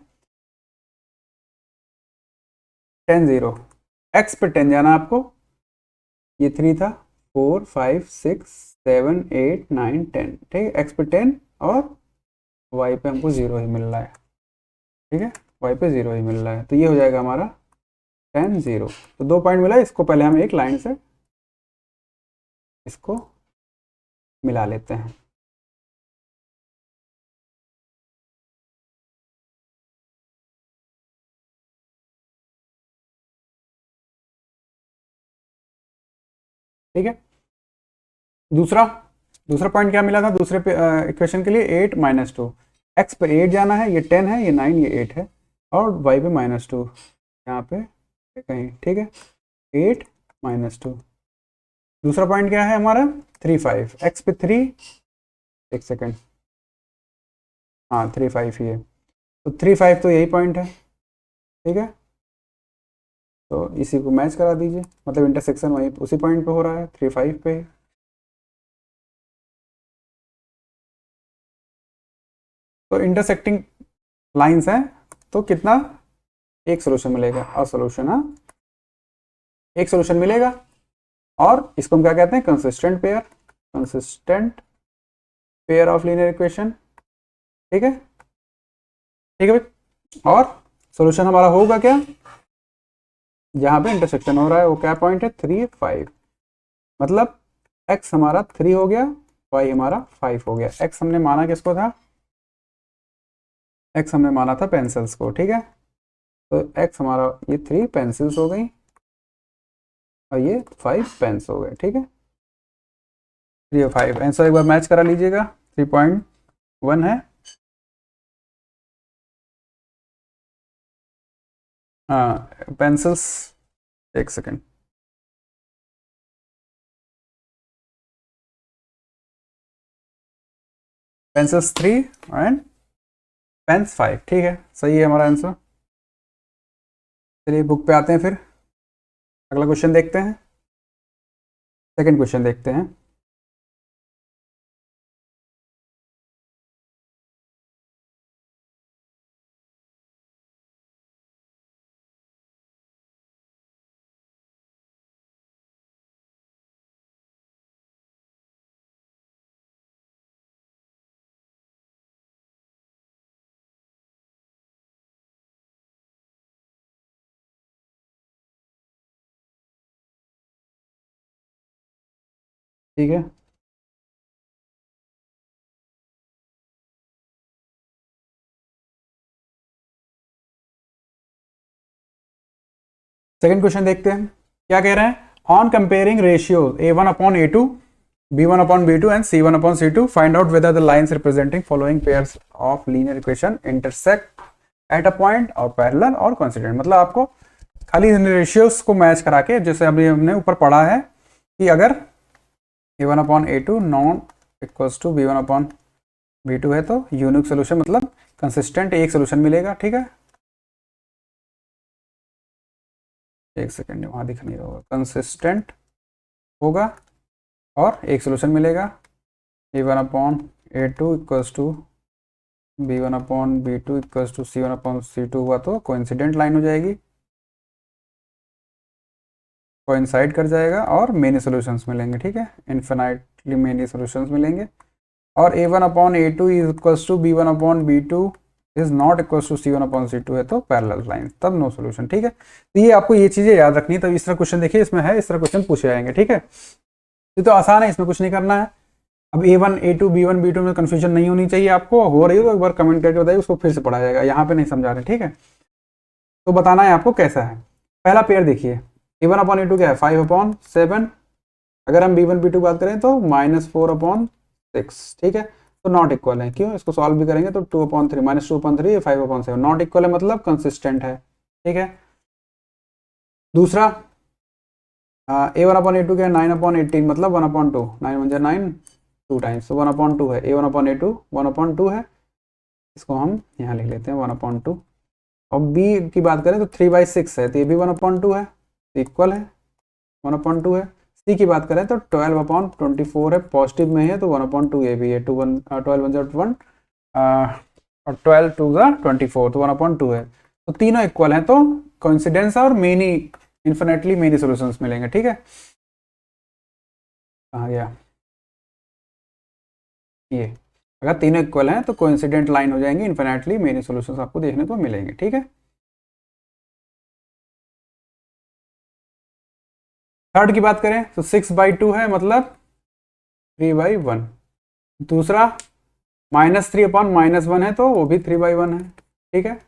10 0, x पे 10 जाना आपको, ये 3 था, 4 5 6 7 8 9 10। ठीक है, x पे 10 और y पे हमको 0 ही मिल रहा है। ठीक है, y पे 0 ही मिल रहा है, तो ये हो जाएगा हमारा 10 0। तो 2 पॉइंट मिला, इसको पहले हम एक लाइन से इसको मिला लेते हैं। ठीक है, दूसरा दूसरा पॉइंट क्या मिला था दूसरे इक्वेशन के लिए 8 -2, x पे 8 जाना है, ये 10 है, ये 9, ये 8 है, और y पे -2 यहाँ पे कहीं। ठीक है, 8 -2। दूसरा पॉइंट क्या है हमारा 3 5, x पे 3, एक सेकेंड, हाँ 3 5 ही है, तो 3 5 तो यही पॉइंट है। ठीक है, तो इसी को मैच करा दीजिए, मतलब इंटरसेक्शन वहीं उसी पॉइंट पे हो रहा है 3 5 पे। तो इंटरसेक्टिंग लाइंस हैं, तो कितना एक सोल्यूशन मिलेगा, और सोल्यूशन, हाँ एक सोल्यूशन मिलेगा। और इसको हम क्या कहते हैं consistent pair of linear equation. ठीक है, ठीक है भाई। और सोल्यूशन हमारा होगा क्या, जहां पे इंटरसेक्शन हो रहा है वो क्या पॉइंट है 3 5, मतलब x हमारा 3 हो गया, y हमारा 5 हो गया। x हमने माना किसको था, x हमने माना था पेंसिल्स को। ठीक है, तो x हमारा ये 3 पेंसिल्स हो गई, और ये 5 पेन्स हो गए। ठीक है, 3 और 5 आंसर एक बार मैच करा लीजिएगा, 3.1 है। हाँ पेंसिल्स, एक सेकेंड, पेंसिल्स 3 एंड पेन्स 5। ठीक है, सही है हमारा आंसर। चलिए बुक पे आते हैं, फिर अगला क्वेश्चन देखते हैं, सेकंड क्वेश्चन देखते हैं। ठीक है। सेकंड क्वेश्चन देखते हैं क्या कह रहे हैं। On comparing ratio A1/A2, B1/B2 and C1/C2, find out whether the lines representing following pairs of linear equation intersect at a point और पैरेलल और कोइंसिडेंट। मतलब आपको खाली रेशियोस को मैच करा के, जैसे अभी हमने ऊपर पढ़ा है कि अगर A1/A2 not equals to B1/B2 है तो यूनिक सोल्यूशन मतलब कंसिस्टेंट एक सोल्यूशन मिलेगा। ठीक है, एक सेकेंड, वहां दिख नहीं रहा होगा, कंसिस्टेंट होगा और एक सोल्यूशन मिलेगा। A1/A2 equals to B1/B2 equals to C1/C2 हुआ तो कोइंसिडेंट लाइन हो जाएगी, कोइंसाइड कर जाएगा और मेनी सॉल्यूशंस मिलेंगे। ठीक है, इन्फिनाइटली मेनी सॉल्यूशंस मिलेंगे। और A1/A2 is equals to B1/B2 is not equals to C1/C2 है तो पैरेलल लाइन, तब नो सॉल्यूशन। ठीक है, तो ये आपको ये चीजें याद रखनी है। तब इस तरह क्वेश्चन देखिए, इसमें है इस तरह क्वेश्चन पूछे जाएंगे। ठीक है, ये तो आसान है, इसमें कुछ नहीं करना है। अब A1, A2, B1, B2 में कंफ्यूजन नहीं होनी चाहिए। आपको हो रही हो तो एक बार कमेंट करके बताइए, उसको फिर से पढ़ा जाएगा, यहाँ पे नहीं समझा रहे। ठीक है, तो बताना है आपको कैसा है। पहला पेयर देखिए, A1/A2 क्या है 5/7। अगर हम B1/B2 बात करें तो -4/6। ठीक है, तो नॉट इक्वल है। क्यों, इसको सॉल्व भी करेंगे तो 2/3 -2/3 5/7 नॉट इक्वल है, मतलब कंसिस्टेंट है। ठीक है, दूसरा A1/A2 क्या है 9/18, मतलब 1/2, 9 1 9 2 टाइम्स, तो 1/2 है। A1/A2 1/2 है, इसको हम यहाँ लिख लेते हैं 1/2। और B की बात करें तो 3/6 है, तो ये भी 1/2 है, इक्वल है 1/2 है। C की बात करें तो 12/24 है, पॉजिटिव में है तो 1/2 ये भी है, 12 1 1 और 12 2 24, तो 1/2 है। तो तीनों इक्वल हैं, तो कोइंसिडेंस और मेनी इन्फिनिटली मेनी सॉल्यूशंस मिलेंगे। ठीक है, आ गया ये, अगर तीनों इक्वल हैं तो कोइंसिडेंट लाइन हो जाएंगी, इन्फिनिटली मेनी सॉल्यूशंस आपको देखने को मिलेंगे। ठीक है, थर्ड की बात करें तो 6/2 है, मतलब 3/1। दूसरा -3/-1 है तो वो भी 3/1 है। ठीक है,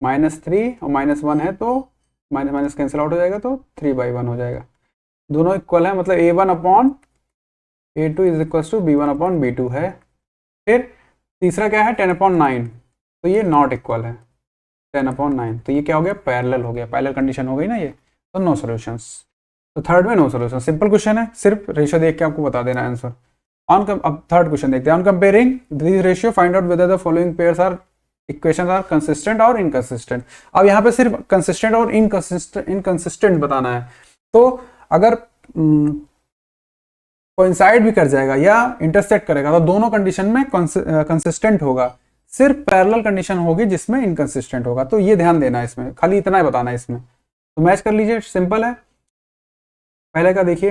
-3 और -1 है तो माइनस माइनस कैंसिल आउट हो जाएगा, तो 3/1 हो जाएगा। दोनों इक्वल है, मतलब A1/A2 is equal to B1/B2 है। फिर तीसरा क्या है 10/9, तो ये नॉट इक्वल है 10/9, तो ये क्या हो गया, पैरेलल हो गया, पैरेलल कंडीशन हो गई ना ये, तो नो सॉल्यूशंस। तो थर्ड में नो सॉल्यूशन, सिंपल क्वेश्चन है, सिर्फ रेशियो देख के आपको बता देना आंसर। अब थर्ड क्वेश्चन देखते हैं। On comparing this ratio find out whether the following pairs are equations are consistent और इनकंसिस्टेंट। अब यहाँ पे सिर्फ कंसिस्टेंट और इनकंसिस्टेंट बताना है। तो अगर कोइंसाइड भी कर जाएगा या इंटरसेक्ट करेगा तो दोनों कंडीशन में कंसिस्टेंट होगा, सिर्फ पैरेलल कंडीशन होगी जिसमें इनकंसिस्टेंट होगा। तो ये ध्यान देना है, इसमें खाली इतना ही बताना है इसमें। तो मैच कर लीजिए, सिंपल है। पहले का देखिए,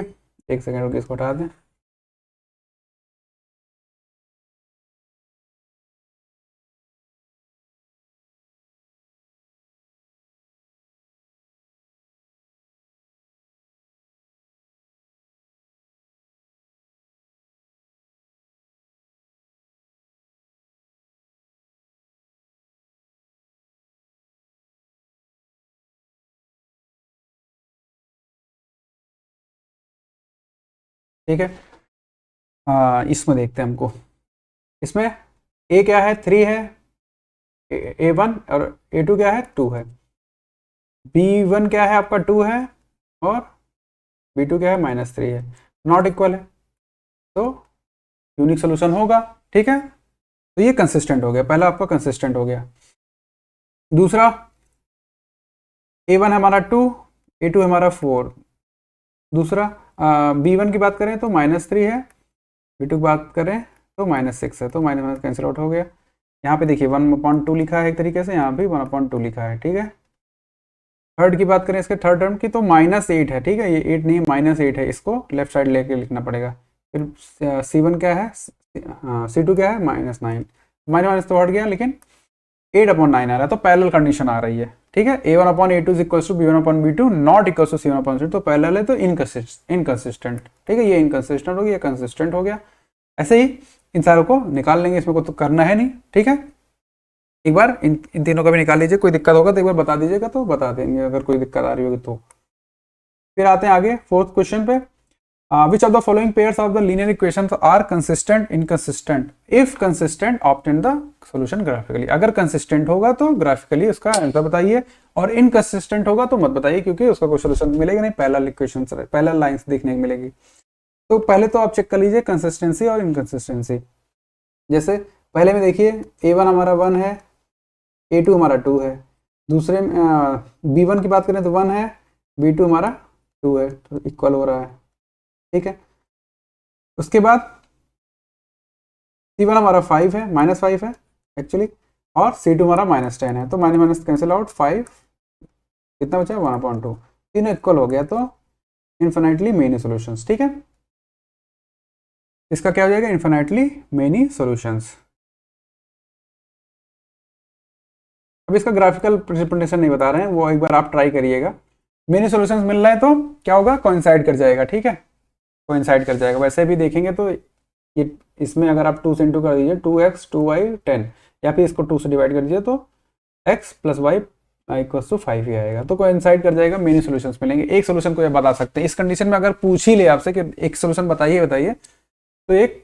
एक सेकेंड रुकिए, इसको हटा दें। ठीक है, इसमें देखते हैं हमको। इसमें A क्या है 3 है, A1, और A2 क्या है 2 है। B1 क्या है आपका 2 है, और B2 क्या है -3 है, नॉट इक्वल है, तो यूनिक सोल्यूशन होगा। ठीक है, तो ये कंसिस्टेंट हो गया, पहला आपका कंसिस्टेंट हो गया। दूसरा A1 हमारा 2, A2 हमारा 4। दूसरा B1 की बात करें तो -3 है, B2 की बात करें तो -6 है, तो माइनस माइनस कैंसिल आउट हो गया। यहाँ पे देखिए 1/2 लिखा है एक तरीके से, यहाँ भी 1/2 लिखा है। ठीक है, थर्ड की बात करें इसके थर्ड टर्म की तो -8 है। ठीक है, ये 8 नहीं -8 है, इसको लेफ्ट साइड लेके लिखना पड़ेगा। फिर C1 क्या है, हाँ C2 क्या है -9, माइनस माइनस तो हट गया, लेकिन 8/9 आ रहा है, तो पैरेलल कंडीशन आ रही है, ठीक है। A1/A2 is equal to B1/B2 not equal to C1/C2, तो पैरेलल है तो इनकंसिस्टेंट, ठीक है। ये इनकंसिस्टेंट हो गया, कंसिस्टेंट हो गया। ऐसे ही इन सारों को निकाल लेंगे, इसमें कुछ तो करना है नहीं, ठीक है। एक बार इन तीनों का भी निकाल लीजिए, कोई दिक्कत होगा तो एक बार बता दीजिएगा, तो बता देंगे अगर कोई दिक्कत आ रही होगी तो। फिर आते हैं आगे फोर्थ क्वेश्चन पे। Which of the following pairs of the linear equations are consistent inconsistent, if consistent obtain the solution graphically. अगर कंसिस्टेंट होगा तो ग्राफिकली उसका आंसर बताइए, और इनकंसिस्टेंट होगा तो मत बताइए, क्योंकि उसका कोई सॉल्यूशन मिलेगा नहीं, पैरेलल इक्वेशन पैरेलल लाइंस देखने को मिलेगी। तो पहले तो आप चेक कर लीजिए कंसिस्टेंसी और इनकंसिस्टेंसी। जैसे पहले में देखिए A1 हमारा 1 है, A2 हमारा 2 है। दूसरे में B1 की बात करें तो 1 है, B2 हमारा 2 है, तो इक्वल हो रहा है, ठीक है। उसके बाद C1 हमारा 5 है, -5 है एक्चुअली, और C2 हमारा -10 है, तो माइनस माइनस कैंसिल आउट, 5 कितना बचा 1/2, तीनों इक्वल हो गया, तो इन्फिनिटली मेनी सॉल्यूशंस, ठीक है। इसका क्या हो जाएगा, इन्फिनिटली मेनी सॉल्यूशंस। अब इसका ग्राफिकल रिप्रेजेंटेशन नहीं बता रहे हैं, वो एक बार आप ट्राई करिएगा। मेनी सॉल्यूशंस मिल रहा है तो क्या होगा, कोइंसाइड कर जाएगा, ठीक है, कोइंसाइड कर जाएगा। वैसे भी देखेंगे तो ये इसमें अगर आप 2 से इंटू कर दीजिए, 2x 2y 10, या फिर इसको 2 से डिवाइड कर दीजिए तो x + y इक्वल्स टू 5 ही आएगा, तो कोइंसाइड कर जाएगा, मेनी सॉल्यूशंस मिलेंगे। एक सॉल्यूशन को ये बता सकते हैं इस कंडीशन में, अगर पूछ ही ले आपसे कि एक सॉल्यूशन बताइए, तो एक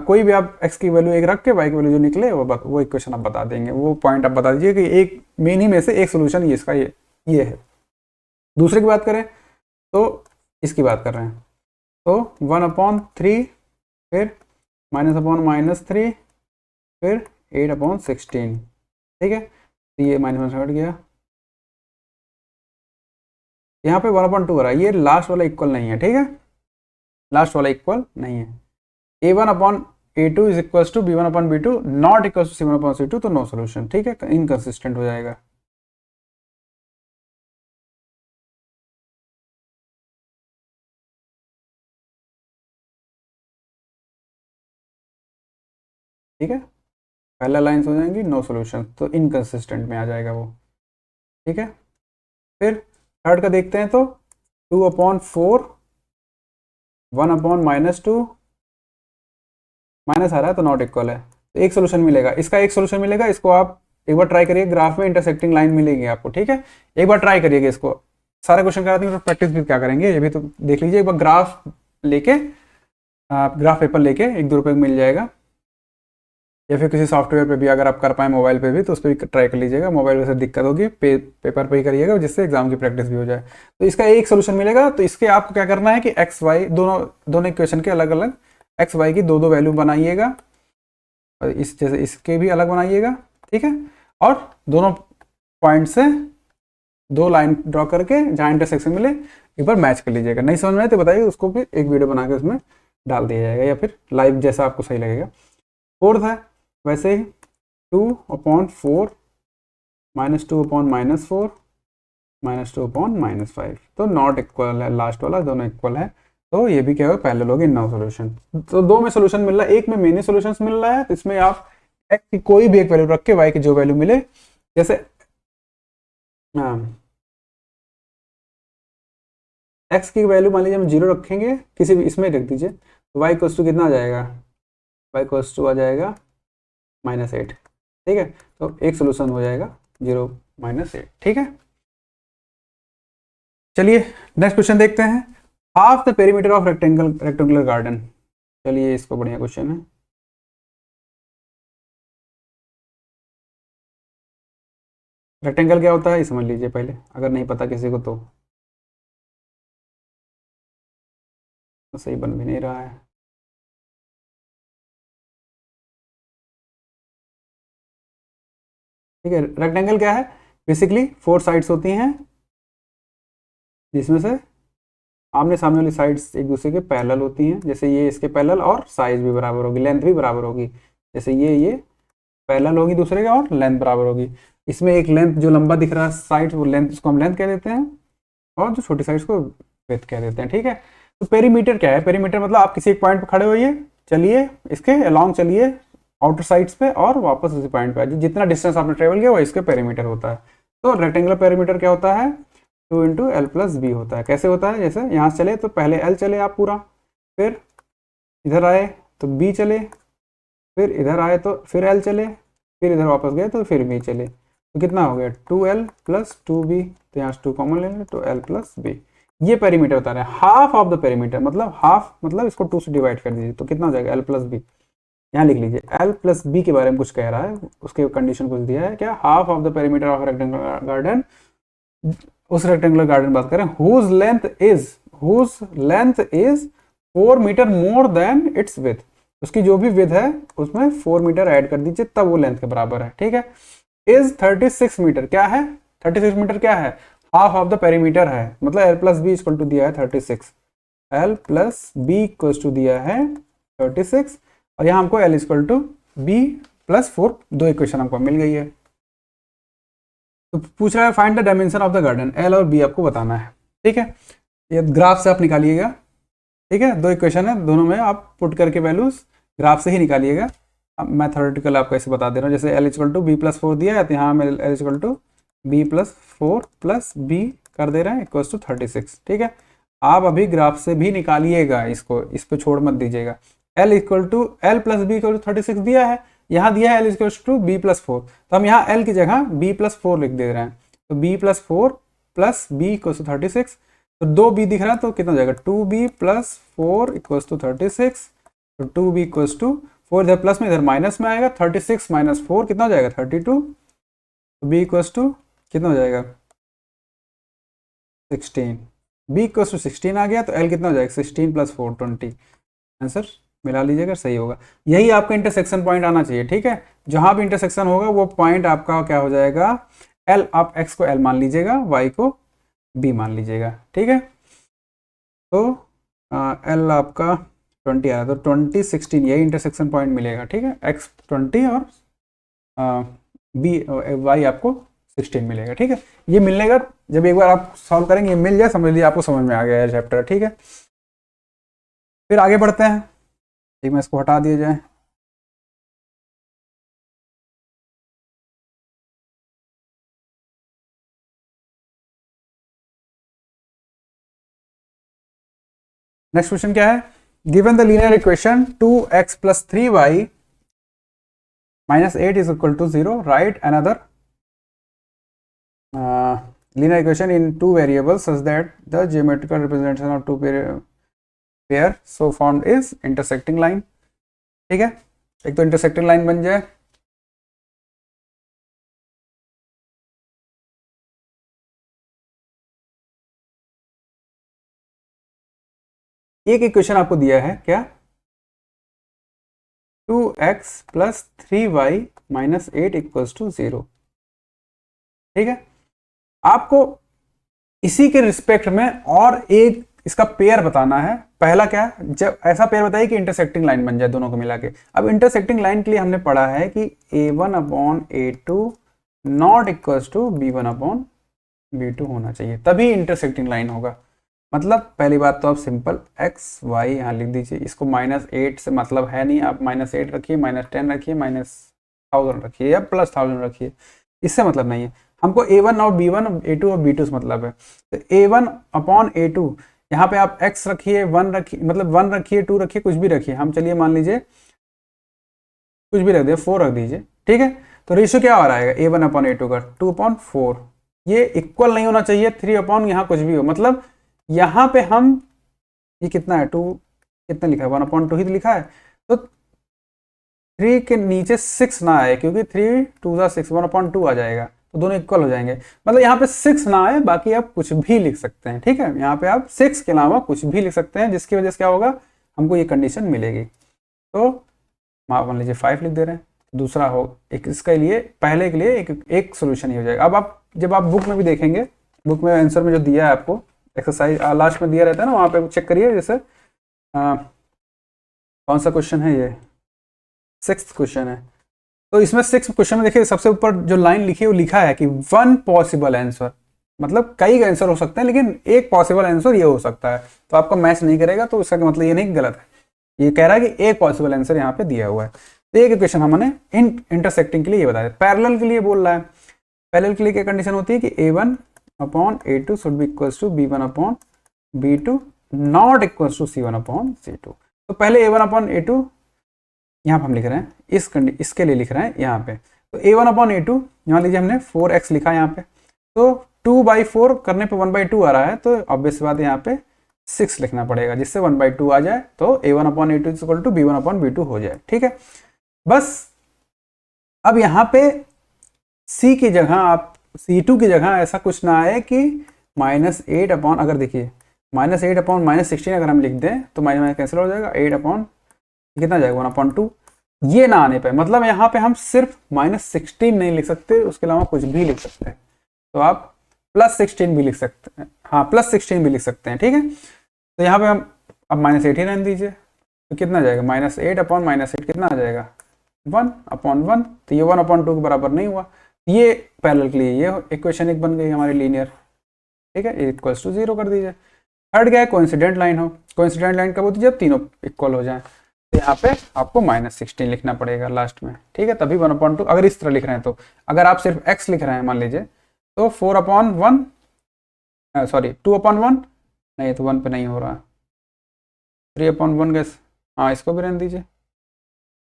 कोई भी आप x की वैल्यू 1 रख के y की वैल्यू जो निकले वो इक्वेशन आप बता देंगे, वो पॉइंट आप बता दीजिए कि एक मेनी में से एक सॉल्यूशन ये इसका ये है। दूसरे की बात करें तो इसकी बात कर रहे हैं, तो 1/3, फिर -/-3, फिर 8/16, ठीक है। तो ये माइनस हट गया, यहाँ पे 1/2 हो रहा है, ये लास्ट वाला इक्वल नहीं है, ठीक है, लास्ट वाला इक्वल नहीं है। A1/A2 is equal to B1/B2 not equal to C1/C2, तो नो सोल्यूशन, ठीक है, इनकंसिस्टेंट हो जाएगा। ठीक है, पहला लाइन्स हो जाएंगी नो सोल्यूशन, तो इनकंसिस्टेंट में आ जाएगा वो, ठीक है। फिर थर्ड का देखते हैं, तो 2/4, 1/-2, माइनस आ रहा है तो नॉट इक्वल है, तो एक सोल्यूशन मिलेगा, इसका एक सोल्यूशन मिलेगा। इसको आप एक बार ट्राई करिए, ग्राफ में इंटरसेक्टिंग लाइन मिलेगी आपको, ठीक है, एक बार ट्राई करिएगा इसको। सारे क्वेश्चन कराते हैं तो प्रैक्टिस भी क्या करेंगे, ये भी तो देख लीजिए एक बार। ग्राफ लेके आप ग्राफ पेपर लेके 1-2 रुपये मिल जाएगा, या फिर किसी सॉफ्टवेयर पे भी अगर आप कर पाए मोबाइल पे भी, तो उस पर भी ट्राई कर लीजिएगा। मोबाइल में से दिक्कत होगी, पेपर पे ही करिएगा, जिससे एग्जाम की प्रैक्टिस भी हो जाए। तो इसका एक सोल्यूशन मिलेगा, तो इसके आपको क्या करना है कि एक्स वाई दोनों इक्वेशन के अलग अलग एक्स वाई की 2-2 वैल्यू बनाइएगा, और इस जैसे इसके भी अलग बनाइएगा, ठीक है। और दोनों पॉइंट से 2 लाइन ड्रॉ करके जहाँ इंटरसेक्शन मिले एक बार मैच कर लीजिएगा। नहीं समझ में आए तो बताइए, उसको भी एक वीडियो बना के उसमें डाल दिया जाएगा, या फिर लाइव जैसा आपको सही लगेगा। फोर्थ है वैसे ही 2/4 -2/-4 -2/-5, तो नॉट इक्वल है, लास्ट वाला दोनों इक्वल है, तो ये भी क्या होगा, पैरेलल होगी, नो सोल्यूशन। तो 2 में सोल्यूशन मिल रहा है, एक में मेनी सोल्यूशंस मिल रहा है, तो इसमें आप एक्स की कोई भी एक वैल्यू रख के वाई की जो वैल्यू मिले, जैसे एक्स की वैल्यू मान लीजिए हम 0 रखेंगे, किसी भी इसमें रख दीजिए, तो वाई इक्वल्स टू कितना आ जाएगा, वाई इक्वल्स टू आ जाएगा -8, ठीक है। तो एक सोल्यूशन हो जाएगा 0 -8, ठीक है। चलिए नेक्स्ट क्वेश्चन देखते हैं। Half the perimeter of rectangular garden, चलिए इसको बढ़िया क्वेश्चन है। रेक्टेंगल क्या होता है ये समझ लीजिए पहले, अगर नहीं पता किसी को तो सही बन भी नहीं रहा है। ठीक है, रेक्टेंगल क्या है, बेसिकली 4 साइड्स होती हैं, जिसमें से आमने सामने वाली साइड्स एक दूसरे के पैरेलल होती हैं, जैसे ये इसके पैरेलल, और साइज भी बराबर होगी, लेंथ भी बराबर होगी, जैसे ये पैरेलल होगी दूसरे के, और लेंथ बराबर होगी। इसमें एक लेंथ जो लंबा दिख रहा है साइड, वो लेंथ, उसको हम लेंथ कह देते हैं, और जो छोटी साइड्स को विड्थ कह देते हैं, ठीक है। तो पेरीमीटर क्या है, पेरीमीटर मतलब आप किसी एक पॉइंट पर खड़े होइए, चलिए इसके अलॉन्ग चलिए आउटर साइड्स पे और वापस उसी पॉइंट पे, जितना डिस्टेंस आपने ट्रेवल किया वो इसके पेरीमीटर होता है। तो रेक्टेंगुलर पेरीमीटर क्या होता है, 2 इंटू एल प्लस बी होता है। कैसे होता है, जैसे यहाँ से चले तो पहले एल चले आप पूरा, फिर इधर आए तो बी चले, फिर इधर आए तो फिर एल चले, फिर इधर वापस गए तो फिर बी चले। तो कितना हो गया 2l प्लस 2b, तो यहाँ से 2 कॉमन ले लें तो l प्लस b। ये पेरीमीटर बता रहे हैं, हाफ ऑफ द पेरीमीटर, मतलब हाफ मतलब इसको 2 से डिवाइड कर दीजिए तो कितना हो जाएगा l प्लस बी। यहाँ लिख लीजिए l प्लस बी के बारे में कुछ कह रहा है, उसके कंडीशन कुछ दिया है क्या, half of the perimeter of rectangular garden, उस रेक्टेंगुलर गार्डन बात करें whose length is 4 metre more than its width, उसकी जो भी विथ है उसमें 4 मीटर ऐड कर दीजिए तब वो लेंथ के बराबर है, ठीक है। इज 36 मीटर, क्या है 36 मीटर, क्या है हाफ ऑफ द पेरीमीटर है, मतलब L plus B equal to दिया है 36, L plus B equal to दिया है 36, और यहाँ हमको L equal to B plus 4, दो इक्वेशन हमको मिल गई है। तो पूछ रहा है find the dimension of the garden, L और बी आपको बताना है, ठीक है। ये ग्राफ से आप निकालिएगा, ठीक है, दो इक्वेशन है, दोनों में आप पुट करके वैल्यूज ग्राफ से ही निकालिएगा। अब मैं थ्योरेटिकल आपको ऐसे बता दे रहा हूँ, जैसे L equal to B plus 4 दिया है तो यहाँ में L equal to B plus 4 plus B कर दे रहे हैं इक्वल टू 36, ठीक है। आप अभी ग्राफ से भी निकालिएगा, इसको इस पे छोड़ मत दीजिएगा। L equal to L plus B equal to 36 दिया है, यहाँ दिया है L equal to B plus 4, तो हम यहाँ एल की जगह बी प्लस 4 लिख दे रहे हैं, तो B plus 4 plus B equal to 36, तो 2b दिख रहा है तो कितना हो जाएगा 2b प्लस 4 इक्वल्स टू 36, तो 2b इक्वल्स टू 4 इधर प्लस में इधर माइनस में आएगा, 36 माइनस 4 कितना हो जाएगा 32, तो b इक्वल्स टू कितना हो जाएगा 16, b इक्वल्स टू 16 आ गया, तो l कितना हो जाएगा 16 प्लस 4 20, आंसर मिला लीजिएगा सही होगा। यही आपका इंटरसेक्शन पॉइंट आना चाहिए, ठीक है, जहां भी इंटरसेक्शन होगा वो पॉइंट आपका क्या हो जाएगा l, आप x को l मान लीजिएगा, y को b मान लीजिएगा, ठीक है। तो l आपका 20 आया तो 20 16 यही इंटरसेक्शन पॉइंट मिलेगा, ठीक है, x 20 और b y आपको 16 मिलेगा, ठीक है। ये मिलने का जब एक बार आप सॉल्व करेंगे ये मिल जाए, समझ लीजिए आपको समझ में आ गया है चैप्टर, ठीक है। फिर आगे बढ़ते हैं, ठीक, मैं इसको हटा दिया जाए। नेक्स्ट क्वेश्चन क्या है, given the linear equation 2x plus 3y minus 8 is equal to 0, right another linear equation in two variables such that the geometrical representation of two pair so formed is intersecting line, ठीक है। एक तो intersecting line बन जाए, एक equation आपको दिया है क्या 2x plus 3y minus 8 equals to 0, ठीक है। आपको इसी के रिस्पेक्ट में और एक इसका पेयर बताना है। पहला क्या, जब ऐसा पेयर बताइए कि इंटरसेक्टिंग लाइन बन जाए दोनों को मिला के। अब इंटरसेक्टिंग लाइन के लिए हमने पढ़ा है कि a1 upon a2 not equals to b1 upon b2 होना चाहिए, तभी इंटरसेक्टिंग लाइन होगा। मतलब पहली बात तो आप सिंपल x y यहाँ लिख दीजिए, इसको -8 से मतलब है नहीं, आप -8 रखिए, -10 रखिए, -1000 रखिए या +1000 रखिए, इससे मतलब नहीं है। हमको a1 और b1 a2 और b2 से मतलब है। तो a1 अपॉन a2 यहाँ पे आप x रखिए, 1 रखिए, मतलब 1 रखिए, 2 रखिए, कुछ भी रखिए, हम चलिए मान लीजिए कुछ भी रख दिए, 4 रख दीजिए, ठीक है। तो रेशियो क्या हो रहा है a1 अपॉन a2 का 2/4, ये इक्वल नहीं होना चाहिए 3 अपॉन यहाँ कुछ भी हो, मतलब यहाँ पे हम ये कितना है 2 कितना लिखा है 1/2 ही तो लिखा है, तो 3 के नीचे 6 ना आए, क्योंकि 3 2 6 1/2 आ जाएगा, तो दोनों इक्वल हो जाएंगे। मतलब यहाँ पे 6 ना आए, बाकी आप कुछ भी लिख सकते हैं, ठीक है। यहाँ पे आप 6 के अलावा कुछ भी लिख सकते हैं, जिसकी वजह से क्या होगा हमको ये कंडीशन मिलेगी। तो मान लीजिए 5 लिख दे रहे हैं, दूसरा हो एक इसके लिए, पहले के लिए एक सोल्यूशन ही हो जाएगा। अब आप जब आप बुक में भी देखेंगे, बुक में आंसर में जो दिया है आपको एक्सरसाइज लास्ट में दिया रहता है ना, वहाँ पे चेक करिए, जैसे कौन सा क्वेश्चन है, ये 6th क्वेश्चन है। तो इसमें 6th क्वेश्चन में देखिए सबसे ऊपर जो लाइन लिखी है वो लिखा है कि 1 पॉसिबल आंसर, मतलब कई आंसर हो सकते हैं लेकिन एक पॉसिबल आंसर ये हो सकता है। तो आपका मैच नहीं करेगा, तो इसका मतलब ये नहीं गलत है, ये कह रहा है कि एक पॉसिबल आंसर यहाँ पे दिया हुआ है। तो एक इक्वेशन हमने इंटरसेक्टिंग के लिए ये बताया। पैरेलल के लिए बोल रहा है, पैरेलल के लिए क्या कंडीशन होती है कि a1 upon a2 should be equals to b1 upon b2 not equals to c1 upon c2। तो पहले a1 अपॉन a2 यहाँ पर हम लिख रहे हैं, इसके लिए लिख रहे हैं यहाँ पे। तो a1 अपॉन a2 यहाँ लीजिए हमने 4x लिखा यहाँ पे, तो 2/4 करने पे 1/2 आ रहा है, तो ऑब्वियस बात है यहाँ पे 6 लिखना पड़ेगा, जिससे 1/2 आ जाए, तो a1 upon a2 equal to b1 upon b2 हो जाए। ठीक है, बस अब यहाँ पे c की जगह आप c2 की जगह ऐसा कुछ ना आए कि -8 अपॉन, अगर देखिए -8 अपॉन -16 अगर हम लिख दें तो माइनस कैंसिल हो जाएगा, 8 अपॉन कितना जाएगा 1/2, ये ना आने पे मतलब यहाँ पे हम सिर्फ -16 नहीं लिख सकते, उसके अलावा कुछ भी लिख सकते हैं। तो आप +16 भी लिख सकते हैं, हाँ +16 भी लिख सकते हैं। ठीक है, तो यहाँ पे हम अब -8 ही रहने दीजिए, तो कितना जाएगा -8 अपॉन -8 कितना आ जाएगा 1/1, तो ये 1/2 के बराबर नहीं हुआ। ये पैरेलल के लिए ये इक्वेशन एक बन गई हमारी लीनियर। ठीक है, इक्वल्स टू 0 कर दीजिए। थर्ड क्या है, कोइंसिडेंट लाइन हो। कोइंसिडेंट लाइन कब होती है, जब तीनों इक्वल हो जाए। तो यहाँ पे आपको -16 लिखना पड़ेगा लास्ट में। ठीक है, तभी 1/2 अगर इस तरह लिख रहे हैं तो। अगर आप सिर्फ x लिख रहे हैं मान लीजिए तो 4/1 सॉरी 2/1 नहीं, तो 1 पे नहीं हो रहा, 3/1 गैस, हाँ इसको भी रहने दीजिए,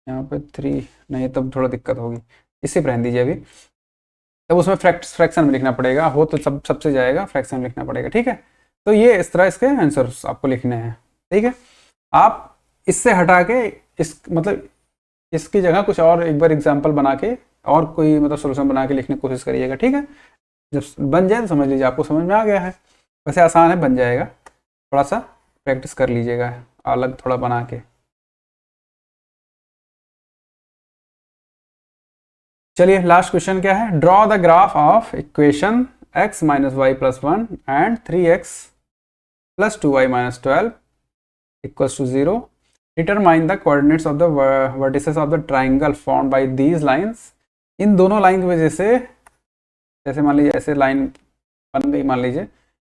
यहाँ पे 3 नहीं तब थोड़ा दिक्कत होगी, इसी पे रहने दीजिए अभी। तब उसमें फ्रैक्शन में लिखना पड़ेगा, हो तो सबसे जाएगा, फ्रैक्शन में लिखना पड़ेगा। ठीक है, तो ये इस तरह इसके आंसर्स आपको लिखने हैं। ठीक है, आप इससे हटा के इस मतलब इसकी जगह कुछ और एक बार एग्जाम्पल बना के और कोई मतलब सोल्यूशन बना के लिखने की कोशिश करिएगा। ठीक है, जब बन जाए तो समझ लीजिए आपको समझ में आ गया है। वैसे आसान है, बन जाएगा, थोड़ा सा प्रैक्टिस कर लीजिएगा अलग थोड़ा बना के। चलिए लास्ट क्वेश्चन क्या है, draw the graph of equation x - y + 1 and 3x + 2y - 12 equals to 0. Determine the coordinates of the vertices of the triangle formed by these lines. इन दोनों लाइन की वजह से, जैसे मान लीजिए ऐसे लाइन बन गई मान लीजिए,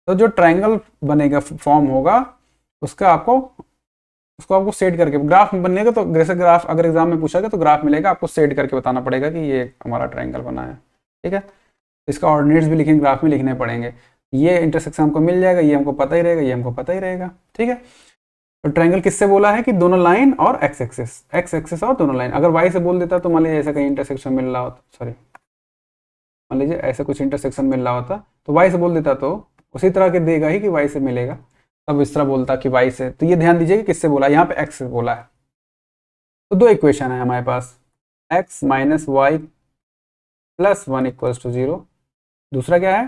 तो जो ट्रायंगल बनेगा फॉर्म होगा उसका आपको सेट करके ग्राफ बनेगा। तो जैसे ग्राफ अगर एग्जाम में पूछा गया तो ग्राफ मिलेगा, आपको सेट करके बताना पड़ेगा कि ये हमारा ट्रायंगल बना है। ठीक है, इसका ऑर्डिनेट्स भी लिखेंगे, ग्राफ में लिखने पड़ेंगे। ये इंटरसेक्शन हमको मिल जाएगा, ये हमको पता ही रहेगा, ये हमको पता ही रहेगा। ठीक है, तो ट्रायंगल किससे बोला है कि दोनों लाइन और एक्स एक्सिस और दोनों लाइन। अगर वाई से बोल देता तो मान लीजिए ऐसा कहीं इंटरसेक्शन मिल रहा होता, सॉरी मान लीजिए ऐसा कुछ इंटरसेक्शन मिल रहा होता तो वाई से बोल देता तो उसी तरह के देगा ही कि वाई से मिलेगा, तब इस तरह बोलता कि वाई से। तो ये ध्यान दीजिए कि किससे बोला, यहाँ पे एक्स से बोला है। तो दो इक्वेशन है हमारे पास, x - y + 1 = 0। दूसरा क्या है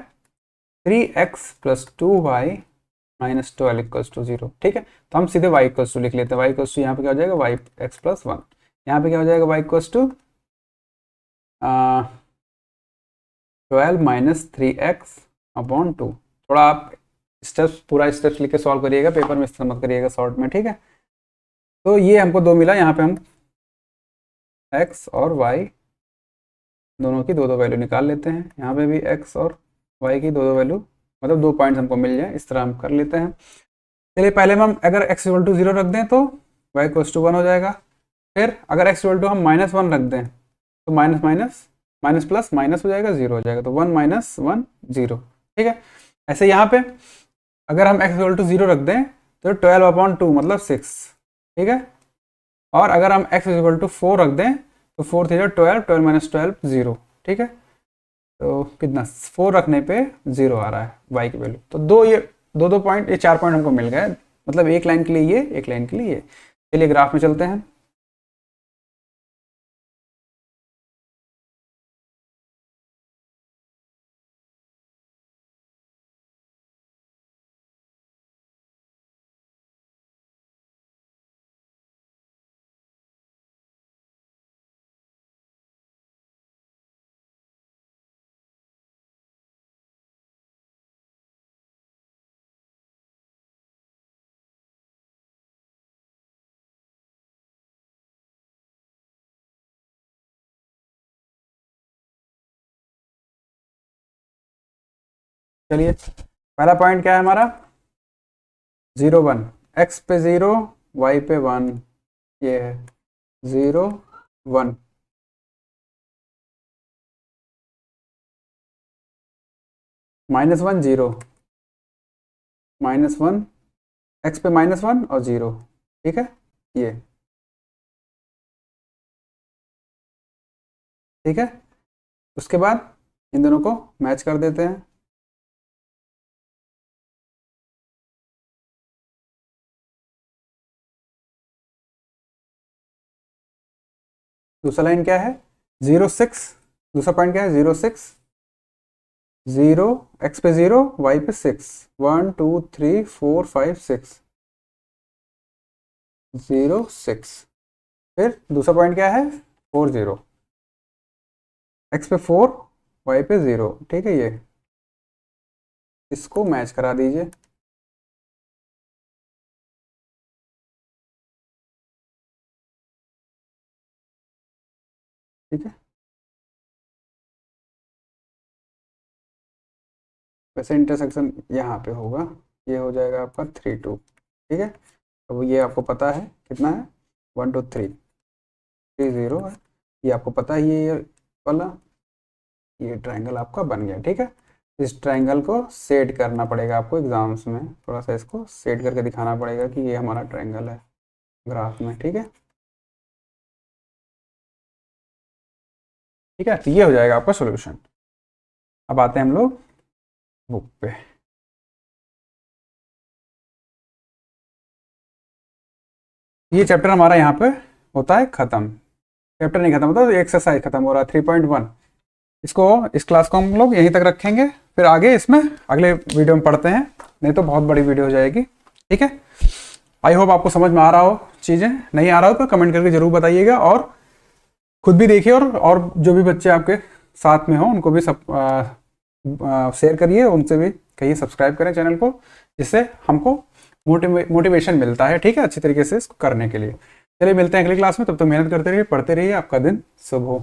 3x + 2y - 12 = 0। ठीक है, तो हम सीधे y = लिख लेते हैं। y = यहाँ पे क्या हो जाएगा yx + 1, यहाँ पे क्या हो जाएगा y = 12 - 3x/2। थोड़ा आप स्टेप्स पूरा स्टेप्स लिख के सॉल्व करिएगा, पेपर में इस तरह मत करिएगा शॉर्ट में। ठीक है, तो ये हमको दो मिला, यहाँ पे हम x और y दोनों की दो वैल्यू निकाल लेते हैं। यहाँ पे भी x और y की दो वैल्यू, मतलब 2 पॉइंट्स हमको मिल जाए, इस तरह हम कर लेते हैं। चलिए पहले में हम अगर x = 0 रख दें तो y = 1 हो जाएगा। फिर अगर x = हम -1 रख दें तो माइनस प्लस माइनस हो जाएगा, 0 हो जाएगा, तो 1 - 1 0। ठीक है, ऐसे यहाँ पे अगर हम x = 0 रख दें तो 12/2 मतलब 6। ठीक है, और अगर हम x = 4 रख दें तो 4 × 12, 12 - 12 0। ठीक है, तो कितना 4 रखने पे 0 आ रहा है y की वैल्यू। तो दो पॉइंट, ये 4 पॉइंट हमको मिल गए, मतलब एक लाइन के लिए ये, एक लाइन के लिए ये। चलिए ग्राफ में चलते हैं। चलिए पहला पॉइंट क्या है हमारा 0 1, x पे 0 y पे 1, ये है 0 1, -1 0, -1 x पे -1 और 0, ठीक है ये, ठीक है। उसके बाद इन दोनों को मैच कर देते हैं। दूसरा लाइन क्या है 0 6, दूसरा पॉइंट क्या है 0 6, 0 x पे 0 y पे 6, 1 2 3 4 5 6, 0 6। फिर दूसरा पॉइंट क्या है 4 0, x पे 4 y पे 0, ठीक है ये, इसको मैच करा दीजिए। ठीक है, वैसे इंटरसेक्शन यहाँ पे होगा, ये हो जाएगा आपका 3 2, ठीक है। अब ये आपको पता है कितना है 1 2 3 3 0 है, ये आपको पता है ये वाला, ये ट्रायंगल आपका बन गया, ठीक है। इस ट्रायंगल को सेट करना पड़ेगा आपको एग्जाम्स में, थोड़ा सा इसको सेट करके दिखाना पड़ेगा कि ये हमारा ट्रायंगल है ग्राफ में, ठीक है। ठीक है, तो ये हो जाएगा आपका सॉल्यूशन। अब आते हैं हम लोग बुक पे। ये चैप्टर हमारा यहाँ पे होता है खत्म, चैप्टर नहीं खत्म होता, तो एक्सरसाइज खत्म हो रहा है 3.1। इसको इस क्लास को हम लोग यहीं तक रखेंगे, फिर आगे इसमें अगले वीडियो में पढ़ते हैं, नहीं तो बहुत बड़ी वीडियो हो जाएगी, ठीक है। आई होप आपको समझ में आ रहा हो, चीज़ें नहीं आ रहा हो तो कमेंट करके ज़रूर बताइएगा, और खुद भी देखिए, और जो भी बच्चे आपके साथ में हो उनको भी सब शेयर करिए, उनसे भी कहिए सब्सक्राइब करें चैनल को, जिससे हमको मोटिवेशन मिलता है, ठीक है, अच्छी तरीके से इसको करने के लिए। चलिए मिलते हैं अगली क्लास में, तब तक मेहनत करते रहिए, पढ़ते रहिए, आपका दिन शुभ हो।